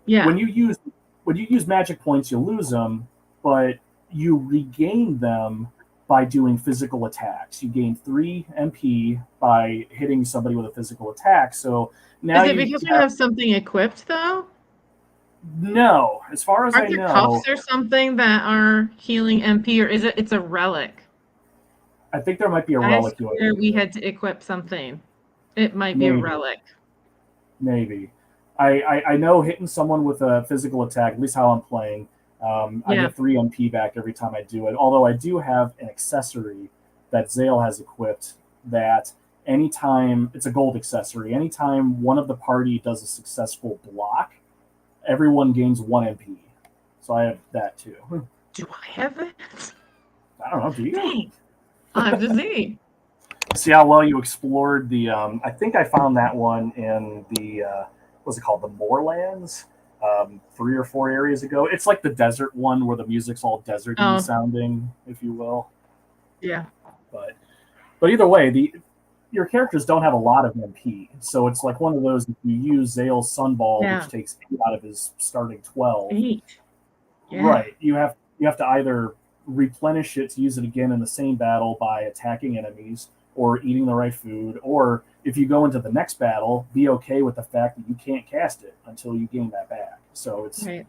Yeah. when you use magic points, you lose them, but you regain them by doing physical attacks. You gain 3 MP by hitting somebody with a physical attack. So now Is it because you have something equipped though? No, as far as Aren't I there know, cuffs or something that are healing MP, or is it's a relic? I think there might be a I relic. swear we had to equip something. It might be a Maybe. relic. Maybe. I know hitting someone with a physical attack, at least how I'm playing, I get 3 MP back every time I do it. Although I do have an accessory that Zale has equipped that anytime, it's a gold accessory, anytime one of the party does a successful block, everyone gains 1 MP. So I have that too. Do I have that? I don't know, do you? Dang. I'll have to see. See how well you explored the, I think I found that one in the, what's it called? The Moorlands? 3 or 4 areas ago. It's like the desert one where the music's all deserty sounding, if you will. Yeah. But either way, your characters don't have a lot of MP, so it's like one of those. If you use Zale's Sunball, which takes 8 out of his starting 12, 8. Yeah. right? You have you have to either replenish it to use it again in the same battle by attacking enemies or eating the right food, or if you go into the next battle, be okay with the fact that you can't cast it until you gain that back. So Right.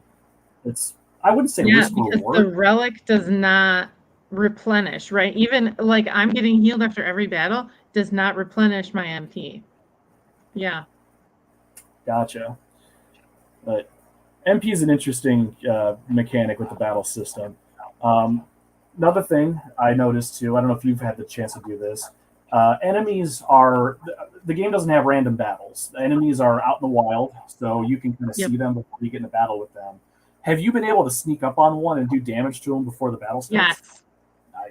it's I wouldn't say Yeah, risk because reward. the relic does not replenish, right? Even like I'm getting healed after every battle, does not replenish my MP. Yeah. Gotcha. But MP is an interesting mechanic with the battle system. Um, Another thing I noticed too, I don't know if you've had the chance to do this. Enemies are the game doesn't have random battles. The enemies are out in the wild, so you can kind of Yep. see them before you get in a battle with them. Have you been able to sneak up on one and do damage to them before the battle starts? Yes.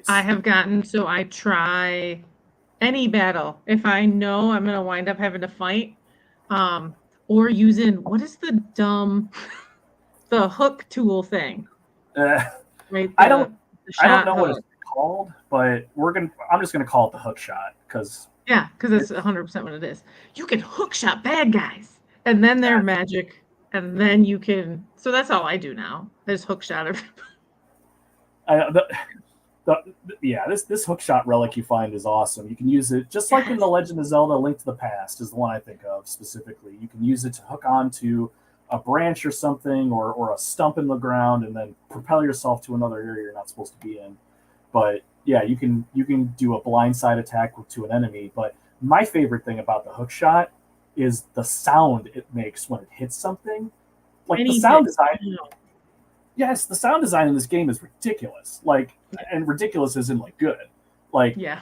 I Nice. have gotten so I try any battle if I know I'm gonna wind up having to fight, um, or using what is the dumb the hook tool thing, Uh, right? I don't The I don't shot know what it's hook. called, but I'm just gonna call it the hook shot because Yeah, because that's it's 100% what it is. You can hook shot bad guys, and then they're magic, and then you can. So that's all I do now. I just hook shot everybody. I, yeah, this hookshot relic you find is awesome. You can use it just like in the Yes. Legend of Zelda: Link to the Past is the one I think of specifically. You can use it to hook onto a branch or something, or a stump in the ground, and then propel yourself to another area you're not supposed to be in. But yeah, you can do a blindside attack to an enemy. But my favorite thing about the hook shot is the sound it makes when it hits something. Like the Anything. sound design, You know. yes, the sound design in this game is ridiculous. Like, and ridiculous isn't like good. Like Yeah.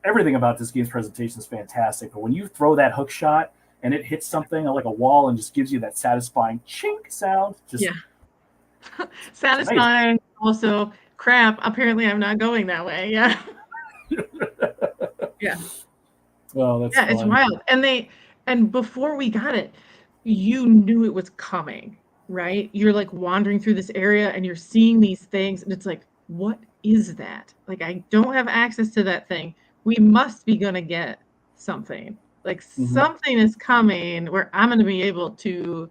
everything about this game's presentation is fantastic. But when you throw that hook shot and it hits something like a wall and just gives you that satisfying chink sound, just Yeah. it's amazing. Satisfying. Also, crap. Apparently, I'm not going that way. Yeah. Yeah. Oh, that's Yeah, it's fun. wild. And before we got it, you knew it was coming, right? You're like wandering through this area and you're seeing these things, and it's like, what is that? Like, I don't have access to that thing. We must be gonna get something. Like Hmm. something is coming where I'm gonna be able to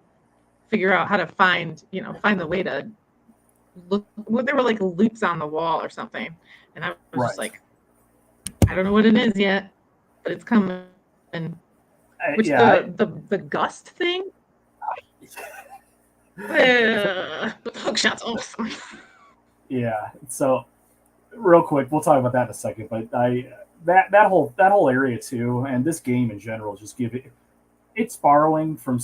figure out how to find the way to look. Well, there were like loops on the wall or something. And I was just Right. like, I don't know what it is yet, but it's coming. Which Yeah. the gust thing? But the hook shot's awesome. Yeah. So real quick, we'll talk about that in a second. But that whole area too, and this game in general, just give it. It's borrowing from,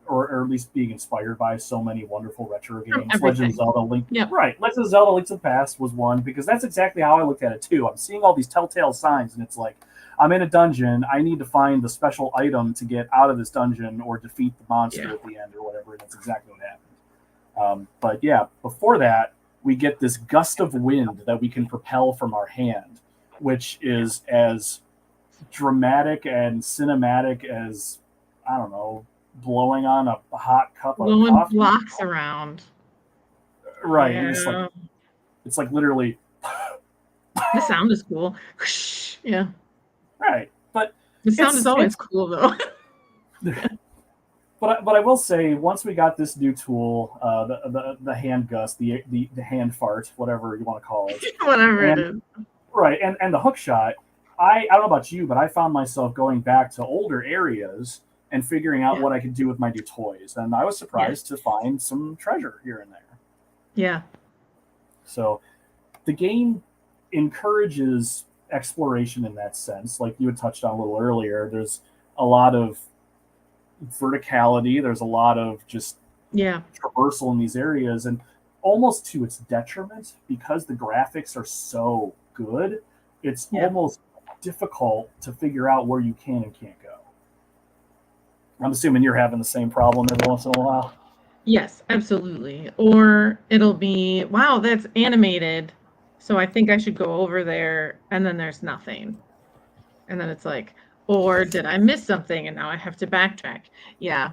or at least being inspired by so many wonderful retro From games. Legend of everything. Zelda Link, Yep. right? Legend of Zelda Link to the Past was one because that's exactly how I looked at it too. I'm seeing all these telltale signs, and it's like I'm in a dungeon. I need to find the special item to get out of this dungeon or defeat the monster Yeah. at the end or whatever. And that's exactly what happened. But yeah, before that, we get this gust of wind that we can propel from our hand, which is as dramatic and cinematic as, I don't know, blowing on a hot cup of Blowing coffee. blocks around. Right. You just like, Yeah. it's like literally, The sound is cool. Yeah. right. But The sound is always it's cool though. but I will say once we got this new tool, the hand gust, the hand fart, whatever you want to call it, Whatever it and is. right, and the hook shot. I don't know about you, but I found myself going back to older areas and figuring out Yeah. what I could do with my new toys, and I was Yeah. surprised to find some treasure here and there. Yeah. So the game encourages exploration in that sense, like you had touched on a little earlier. There's a lot of verticality. There's a lot of just Yeah. traversal in these areas, and almost to its detriment because the graphics are so good. It's Yeah. almost difficult to figure out where you can and can't go. I'm assuming you're having the same problem every once in a while. Yes, absolutely. Or it'll be, wow, that's animated. So I think I should go over there, and then there's nothing. And then it's like, or did I miss something and now I have to backtrack? Yeah.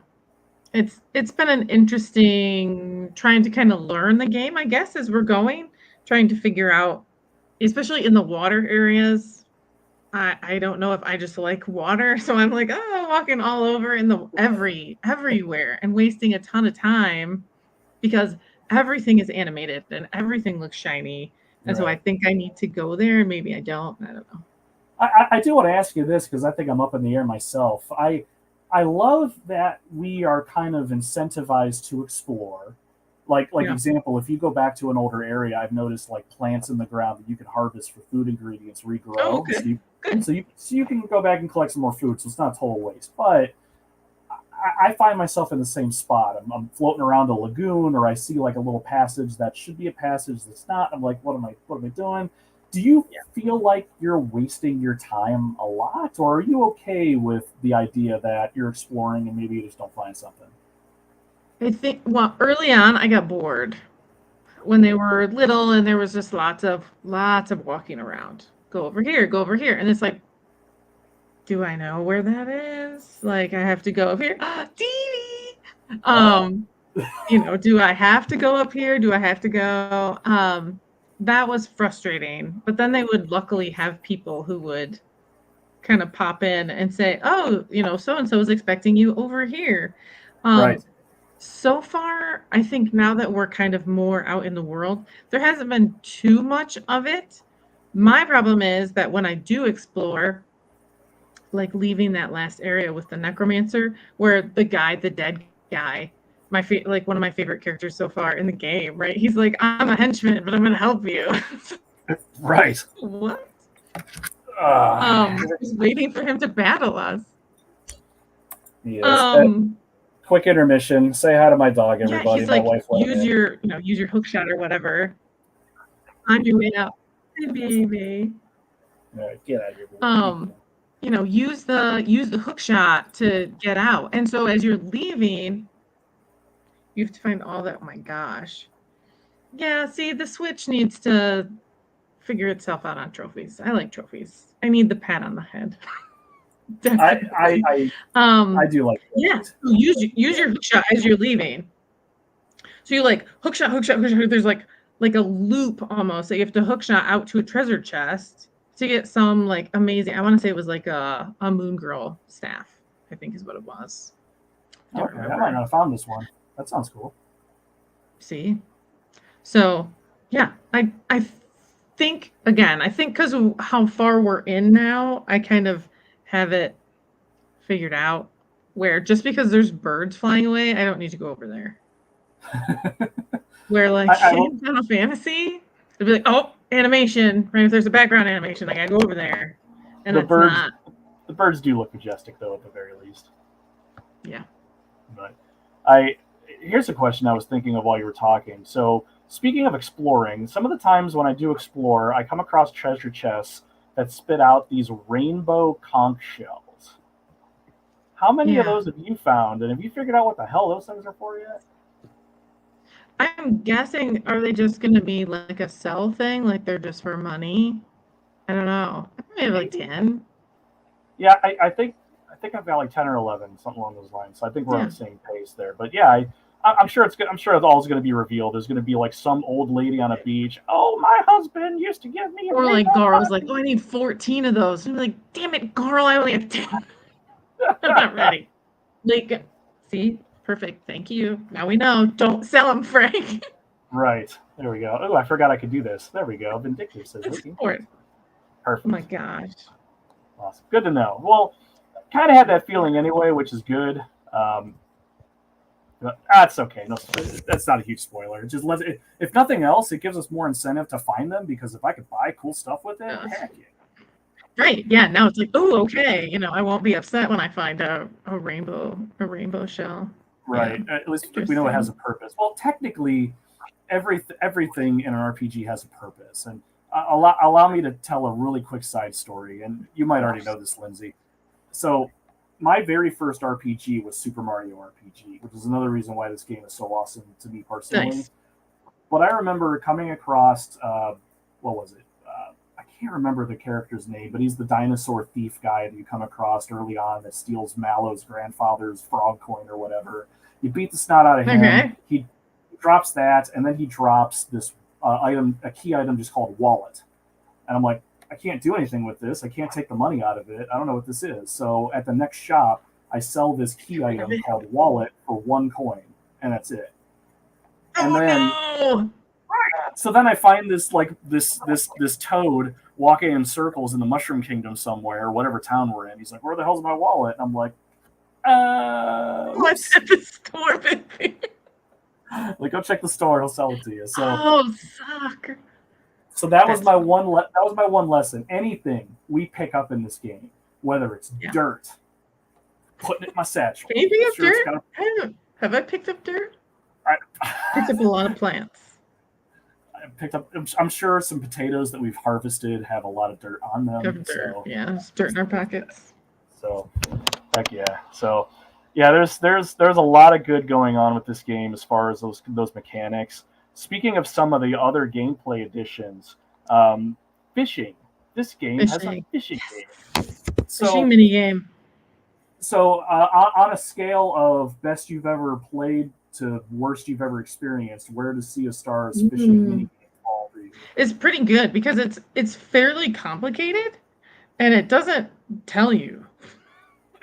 It's been an interesting trying to kind of learn the game, I guess, as we're going, trying to figure out, especially in the water areas. I don't know if I just like water, so I'm like, oh, walking all over in the everywhere and wasting a ton of time because everything is animated and everything looks shiny. And so I Right. think I need to go there. Maybe I don't. I don't know. I do want to ask you this because I think I'm up in the air myself. I love that we are kind of incentivized to explore. Like Yeah. example, if you go back to an older area, I've noticed like plants in the ground that you can harvest for food ingredients Oh, regrow. okay. Good. So you can go back and collect some more food. So it's not total waste. But I find myself in the same spot. I'm floating around a lagoon, or I see like a little passage that should be a passage that's not. I'm like, what am I doing? Do you Yeah. feel like you're wasting your time a lot, or are you okay with the idea that you're exploring and maybe you just don't find something? I think, well, early on, I got bored when they were little and there was just lots of walking around. Go over here, go over here. And it's like, do I know where that is? Like I have to go up here. Ah, Dee! Oh, Do I have to go up here? Do I have to go? That was frustrating. But then they would luckily have people who would kind of pop in and say, "Oh, so and so is expecting you over here." right. Um, so far, I think now that we're kind of more out in the world, there hasn't been too much of it. My problem is that when I do explore, like leaving that last area with the necromancer, where the dead guy, like one of my favorite characters so far in the game, right? He's like, I'm a henchman, but I'm gonna help you. Right. What? Uh, Just waiting for him to battle us. yes. Um, Quick intermission. Say hi to my dog, yeah, everybody. he's My like, wife let him in. use your hook shot or whatever on your way out. Hey, baby. All right, get out of here, baby. Um, use the hook shot to get out. And so as you're leaving, you have to find all that. Oh my gosh. Yeah, see, the Switch needs to figure itself out on trophies. I like trophies. I need the pat on the head. I I Definitely. I, I Um, do like yeah, trophies. so use your hook shot as you're leaving. So you like hook shot, hook shot, hook shot. There's like a loop almost that you have to hook shot out to a treasure chest to get some like amazing. I want to say it was like a moon girl staff, I think is what it was. Don't Okay, I might not remember. have found this one. That sounds cool. See? So yeah, I think again, I think because of how far we're in now, I kind of have it figured out where just because there's birds flying away, I don't need to go over there. Where like I will. in Final Fantasy, they'd be like, oh, animation, right? If there's a background animation, like I go over there. And The it's birds, not, the birds do look majestic, though, at the very least. yeah. But I here's a question I was thinking of while you were talking. So speaking of exploring, some of the times when I do explore, I come across treasure chests that spit out these rainbow conch shells. How many of Yeah. those have you found, and have you figured out what the hell those things are for yet? I'm guessing, are they just gonna be like a sell thing? Like they're just for money? I don't know. I probably have like Maybe. 10. Yeah, I think I've got like 10 or 11, something along those lines. So I think we're on Yeah. the same pace there. But yeah, I'm sure it's good. I'm sure it's all going to be revealed. There's going to be like some old lady on a beach. Oh, my husband used to give me a Or like rainbow Garl's like, conch. oh, I need 14 of those. And I'm like, damn it, Garl, I only have 10. I'm not ready. Like, see, perfect. Thank you. Now we know. Don't sell them, Frank. Right. There we go. Oh, I forgot I could do this. There we go. Vindictive says It's looking. important. Oh my Perfect. gosh. Awesome. Good to know. Well, kind of had that feeling anyway, which is good. But that's okay. No, that's not a huge spoiler. It just lets it, if nothing else, it gives us more incentive to find them because if I could buy cool stuff with it, heck yeah. Right. Yeah. Now it's like, oh, okay. I won't be upset when I find a rainbow shell. Yeah. Right. At least we know it has a Interesting. purpose. Well, technically, everything in an RPG has a purpose. And allow me to tell a really quick side story. And you might already know this, Lindsay. So, my very first RPG was Super Mario RPG, which is another reason why this game is so awesome to me personally. Nice. But I remember coming across what was it? I can't remember the character's name, but he's the dinosaur thief guy that you come across early on that steals Mallow's grandfather's frog coin or whatever. You beat the snot out of him. Okay. He drops that, and then he drops this a key item just called wallet. And I'm like, I can't do anything with this. I can't take the money out of it. I don't know what this is. So at the next shop, I sell this key item called wallet for 1 coin, and that's it. And then no! so then I find this toad walking in circles in the Mushroom Kingdom somewhere, or whatever town we're in. He's like, "Where the hell's my wallet?" And I'm like, What's oops. at the store, baby? Like, go check the store; he'll sell it to you. So Oh, suck. so that was That's my funny. that was my one lesson. Anything we pick up in this game, whether it's Yeah. dirt, putting it in my satchel. Can you pick up Sure, it's dirt? got Have I picked up dirt? I Picked up a lot of plants. picked up. I'm sure some potatoes that we've harvested have a lot of dirt on them. Picked up dirt. Yeah, there's dirt in our pockets. So heck yeah. So yeah, there's a lot of good going on with this game as far as those mechanics. Speaking of some of the other gameplay additions, fishing. This game has a Fishing. fishing Yes. game. So Fishing mini game. so on a scale of best you've ever played to worst you've ever experienced, where does Sea of Stars fishing mini game fall for you? It's pretty good because it's fairly complicated and it doesn't tell you.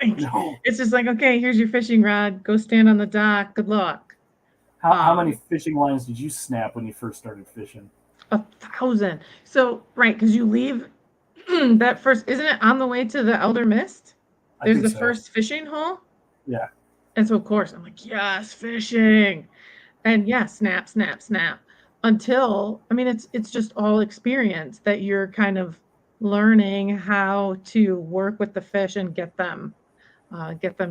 Like, No. it's just like, okay, here's your fishing rod. Go stand on the dock. Good luck. How many fishing lines did you snap when you first started fishing? 1,000. So, right, because you leave that first, isn't it on the way to the Elder Mist? I There's think the so. first fishing hole. Yeah. And so, of course, I'm like, yes, fishing. And yeah, snap, snap, snap. Until, I mean, it's just all experience that you're kind of learning how to work with the fish and get them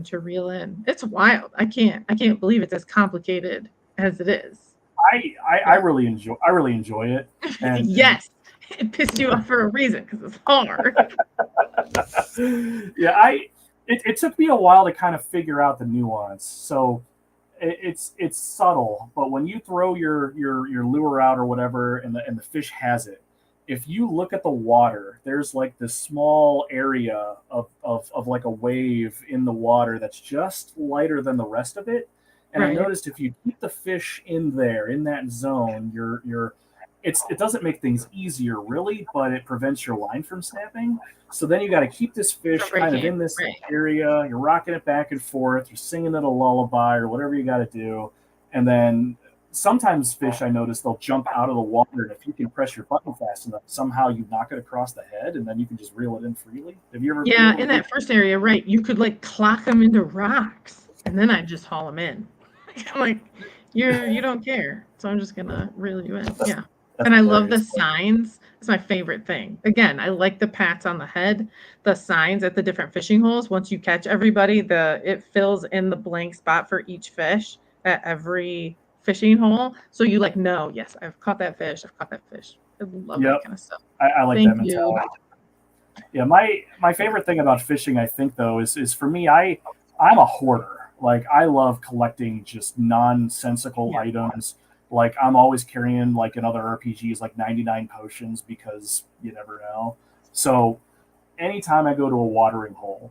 to reel in. It's wild. I can't believe it's as complicated as it is. I really enjoy it. And Yes, it pissed you off for a reason because it's hard. yeah, it took me a while to kind of figure out the nuance. So it's subtle, but when you throw your lure out or whatever, and the fish has it, if you look at the water, there's like this small area of like a wave in the water that's just lighter than the rest of it. And I Right. noticed if you keep the fish in there, in that zone, it doesn't make things easier really, but it prevents your line from snapping. So then you got to keep this fish From kind of breaking. in this Right. area. You're rocking it back and forth. You're singing it a lullaby or whatever you got to do. And then sometimes fish, I notice, they'll jump out of the water. And if you can press your button fast enough, somehow you knock it across the head and then you can just reel it in freely. Have you ever been Yeah, able to in do that first area, right, you could like clock them into rocks, and then I just haul them in. I'm like, you don't care, so I'm just gonna reel you in. Yeah, That's and I love the hilarious. signs. It's my favorite thing. Again, I like the pats on the head, the signs at the different fishing holes. Once you catch everybody, it fills in the blank spot for each fish at every fishing hole. So you like know, yes, I've caught that fish. I've caught that fish. I love that Yep. kind of stuff. I like Thank that you. mentality. Yeah, my favorite thing about fishing, I think though, is for me, I'm a hoarder. Like I love collecting just nonsensical Yeah. items. Like I'm always carrying like in other RPGs like 99 potions because you never know. So anytime I go to a watering hole,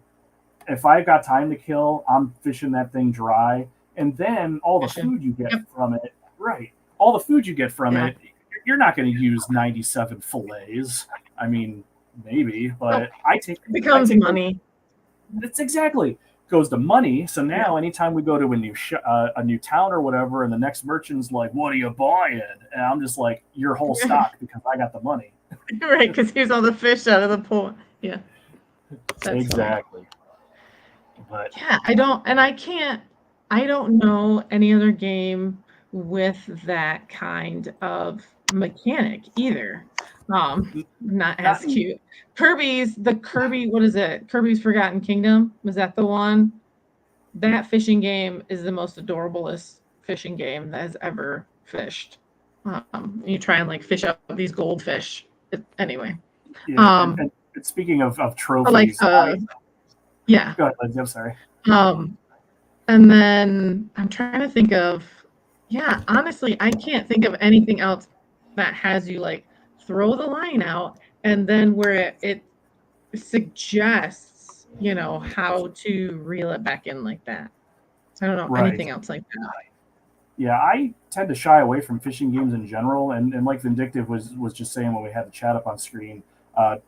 if I've got time to kill, I'm fishing that thing dry. And then all the Fishing. food you get Yep. from it, right? All the food you get from Yeah. it, you're not going to use 97 fillets. I mean, maybe, but Nope. I take It becomes I take money. It's exactly goes to money. So now, Yeah. anytime we go to a new town or whatever, and the next merchant's like, "What are you buying?" and I'm just like, "Your whole stock," because I got the money. Right, because here's all the fish out of the pool. Yeah. That's funny. Exactly. But Yeah, I don't know any other game with that kind of mechanic either. Not as not, cute. Kirby, what is it? Kirby's Forgotten Kingdom? Was that the one? That fishing game is the most adorablest fishing game that has ever fished. You try and like fish up these goldfish. Anyway. yeah, Um, and speaking of or like trophies, yeah. go ahead, Lindsay. I'm sorry. And then I'm trying to think of, yeah, honestly, I can't think of anything else that has you like throw the line out and then where it suggests, how to reel it back in like that. So I don't know Right. anything else like that. Yeah, I tend to shy away from fishing games in general, and like Vindictive was just saying when we had the chat up on screen,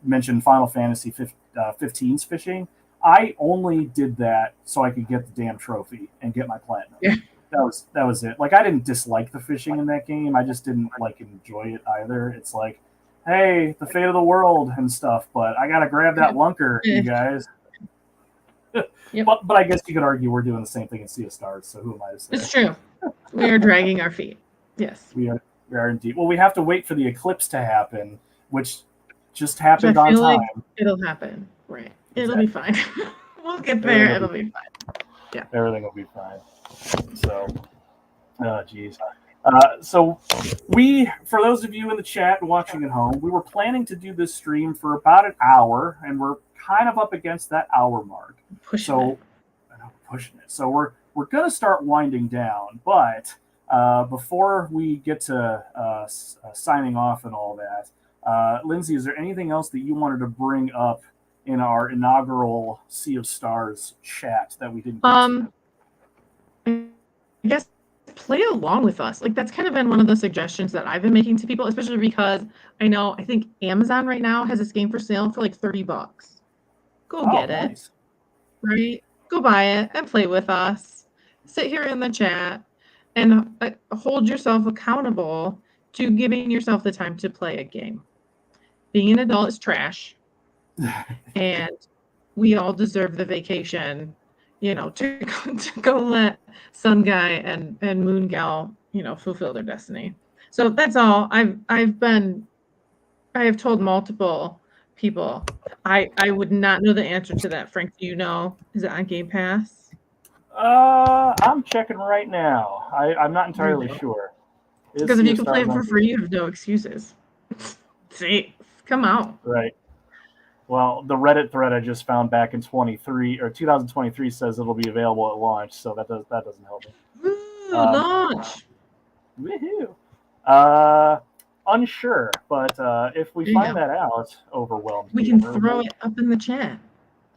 mentioned Final Fantasy 15's fishing. I only did that so I could get the damn trophy and get my platinum. Yeah. that was it. Like, I didn't dislike the fishing in that game. I just didn't like enjoy it either. It's like, hey, the fate of the world and stuff, but I gotta grab that lunker, you guys. Yep. But I guess you could argue we're doing the same thing in Sea of Stars. So who am I to say? It's true. We are dragging our feet. Yes, we are indeed. Well, we have to wait for the eclipse to happen, which just happened on time. Like it'll happen, right? It'll be fine. We'll get there. It'll be fine. Yeah, everything will be fine. So, geez. So for those of you in the chat and watching at home, we were planning to do this stream for about an hour, and we're kind of up against that hour mark. Pushing it. So we're gonna start winding down, but before we get to signing off and all that, Lindsay, is there anything else that you wanted to bring up in our inaugural Sea of Stars chat that we didn't get to? I guess play along with us. Like, that's kind of been one of the suggestions that I've been making to people, especially because I think Amazon right now has this game for sale for like $30. Go get it. Right? Go buy it and play with us. Sit here in the chat and hold yourself accountable to giving yourself the time to play a game. Being an adult is trash. And we all deserve the vacation, to go let Sun Guy and Moon Gal, fulfill their destiny. So that's all. I have told multiple people. I would not know the answer to that. Frank, do you know? Is it on Game Pass? I'm checking right now. I'm not entirely sure. Because if you can play it for free, you have no excuses. See, come out. Right. Well, the Reddit thread I just found back in 2023 says it'll be available at launch, so that doesn't help me. Launch. Woohoo! Unsure, but if we find that out, overwhelmed, we can throw it up in the chat.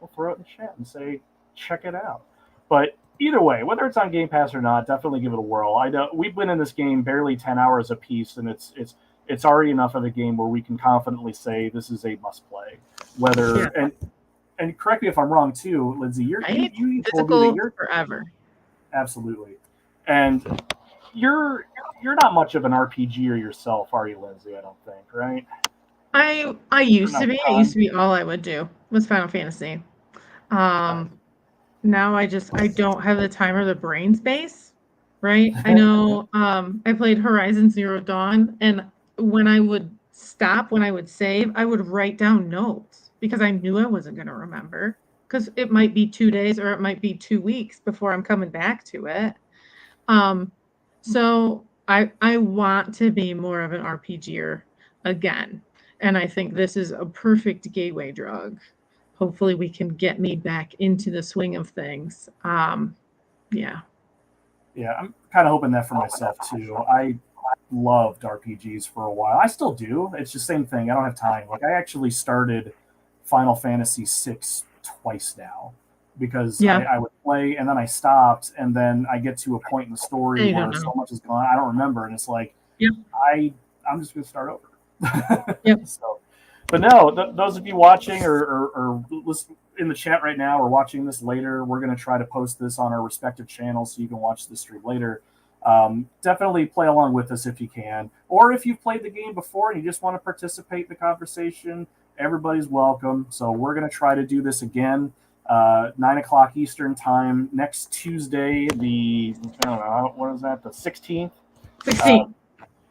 We'll throw it in the chat and say, check it out. But either way, whether it's on Game Pass or not, definitely give it a whirl. I know we've been in this game barely 10 hours apiece, and it's already enough of a game where we can confidently say this is a must play. And correct me if I'm wrong too, Lindsay. You told me that you're forever. Absolutely, and you're not much of an RPGer yourself, are you, Lindsay? I don't think, right? I used to be. It used to be all I would do was Final Fantasy. Now I don't have the time or the brain space, right? I know I played Horizon Zero Dawn, and when I would stop, when I would save, I would write down notes because I knew I wasn't going to remember, because it might be 2 days or it might be 2 weeks before I'm coming back to it. So I want to be more of an RPGer again. And I think this is a perfect gateway drug. Hopefully we can get me back into the swing of things. Yeah. Yeah, I'm kind of hoping that for myself too. I loved RPGs for a while. I still do. It's the same thing. I don't have time. Like, I actually started Final Fantasy VI twice now because I would play and then I stopped, and then I get to a point in the story where so much is gone, I don't remember, and it's like, I'm just going to start over. Yep. So, but no, those of you watching or listen in the chat right now or watching this later, we're going to try to post this on our respective channels so you can watch the stream later. Definitely play along with us if you can, or if you've played the game before and you just want to participate in the conversation, everybody's welcome. So we're going to try to do this again, 9:00 Eastern time next Tuesday, the 16th.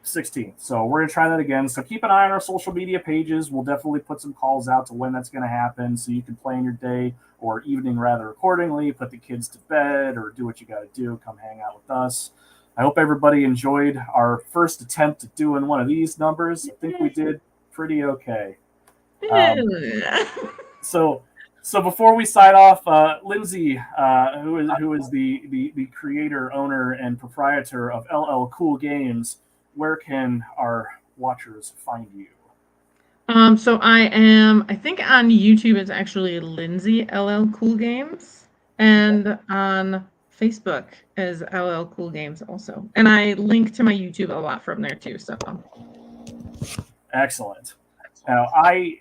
16th. So we're going to try that again. So keep an eye on our social media pages. We'll definitely put some calls out to when that's going to happen so you can plan your day or evening rather accordingly, put the kids to bed or do what you got to do. Come hang out with us. I hope everybody enjoyed our first attempt at doing one of these numbers. I think we did pretty okay. So before we sign off, Lindsay, who is the creator, owner, and proprietor of LL Cool Games, where can our watchers find you? So I think on YouTube it's actually Lindsay LL Cool Games, and on Facebook is LL Cool Games also. And I link to my YouTube a lot from there too. So excellent. Now I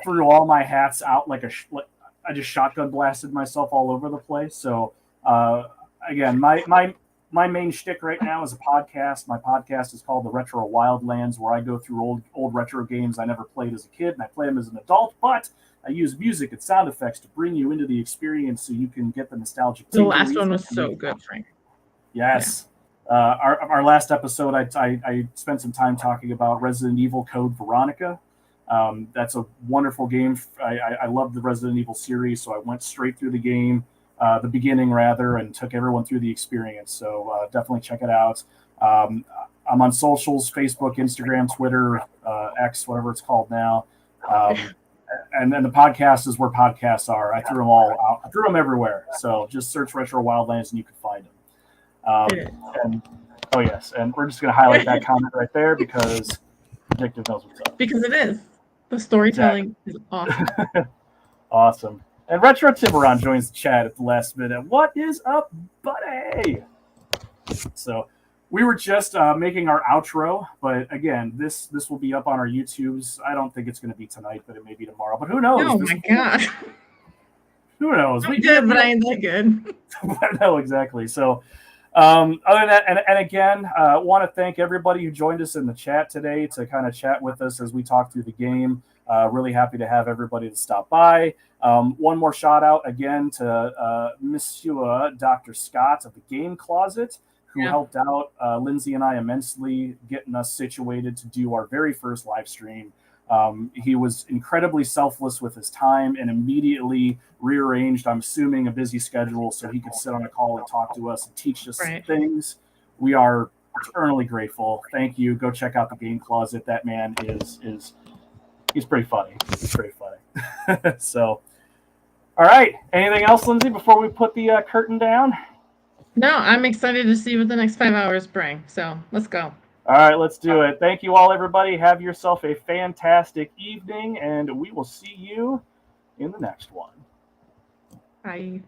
threw all my hats out like I just shotgun blasted myself all over the place. So again, my my main shtick right now is a podcast. My podcast is called The Retro Wildlands, where I go through old retro games I never played as a kid, and I play them as an adult, but I use music and sound effects to bring you into the experience so you can get the nostalgic The last tinglies one that was can so make- good, Frank. Yes. Our last episode, I spent some time talking about Resident Evil Code Veronica. That's a wonderful game. I love the Resident Evil series, so I went straight through the game, the beginning rather, and took everyone through the experience. So definitely check it out. I'm on socials: Facebook, Instagram, Twitter, X, whatever it's called now. And then the podcast is where podcasts are. I threw them all out. I threw them everywhere. So just search Retro Wildlands and you can find them. And oh yes, and we're just going to highlight that comment right there because Predictive knows what's up. Because it is. The storytelling is awesome. Awesome. And Retro Tiburon joins the chat at the last minute. What is up, buddy? So we were just making our outro, but again, this will be up on our YouTubes. I don't think it's going to be tonight, but it may be tomorrow. But who knows? Oh my god. Who knows? I'm good, but I ain't that good. No, exactly. So other than that, and again, want to thank everybody who joined us in the chat today to kind of chat with us as we talk through the game. Really happy to have everybody to stop by. One more shout out again to Monsieur Dr. Scott of the Game Closet, who helped out Lindsay and I immensely getting us situated to do our very first live stream. He was incredibly selfless with his time and immediately rearranged, I'm assuming, a busy schedule so he could sit on a call and talk to us and teach us things. We are eternally grateful. Thank you. Go check out the Game Closet. That man is he's pretty funny. He's pretty funny. So, all right. Anything else, Lindsay, before we put the curtain down? No, I'm excited to see what the next 5 hours bring. So let's go. All right, let's do it. Thank you all, everybody. Have yourself a fantastic evening, and we will see you in the next one. Bye.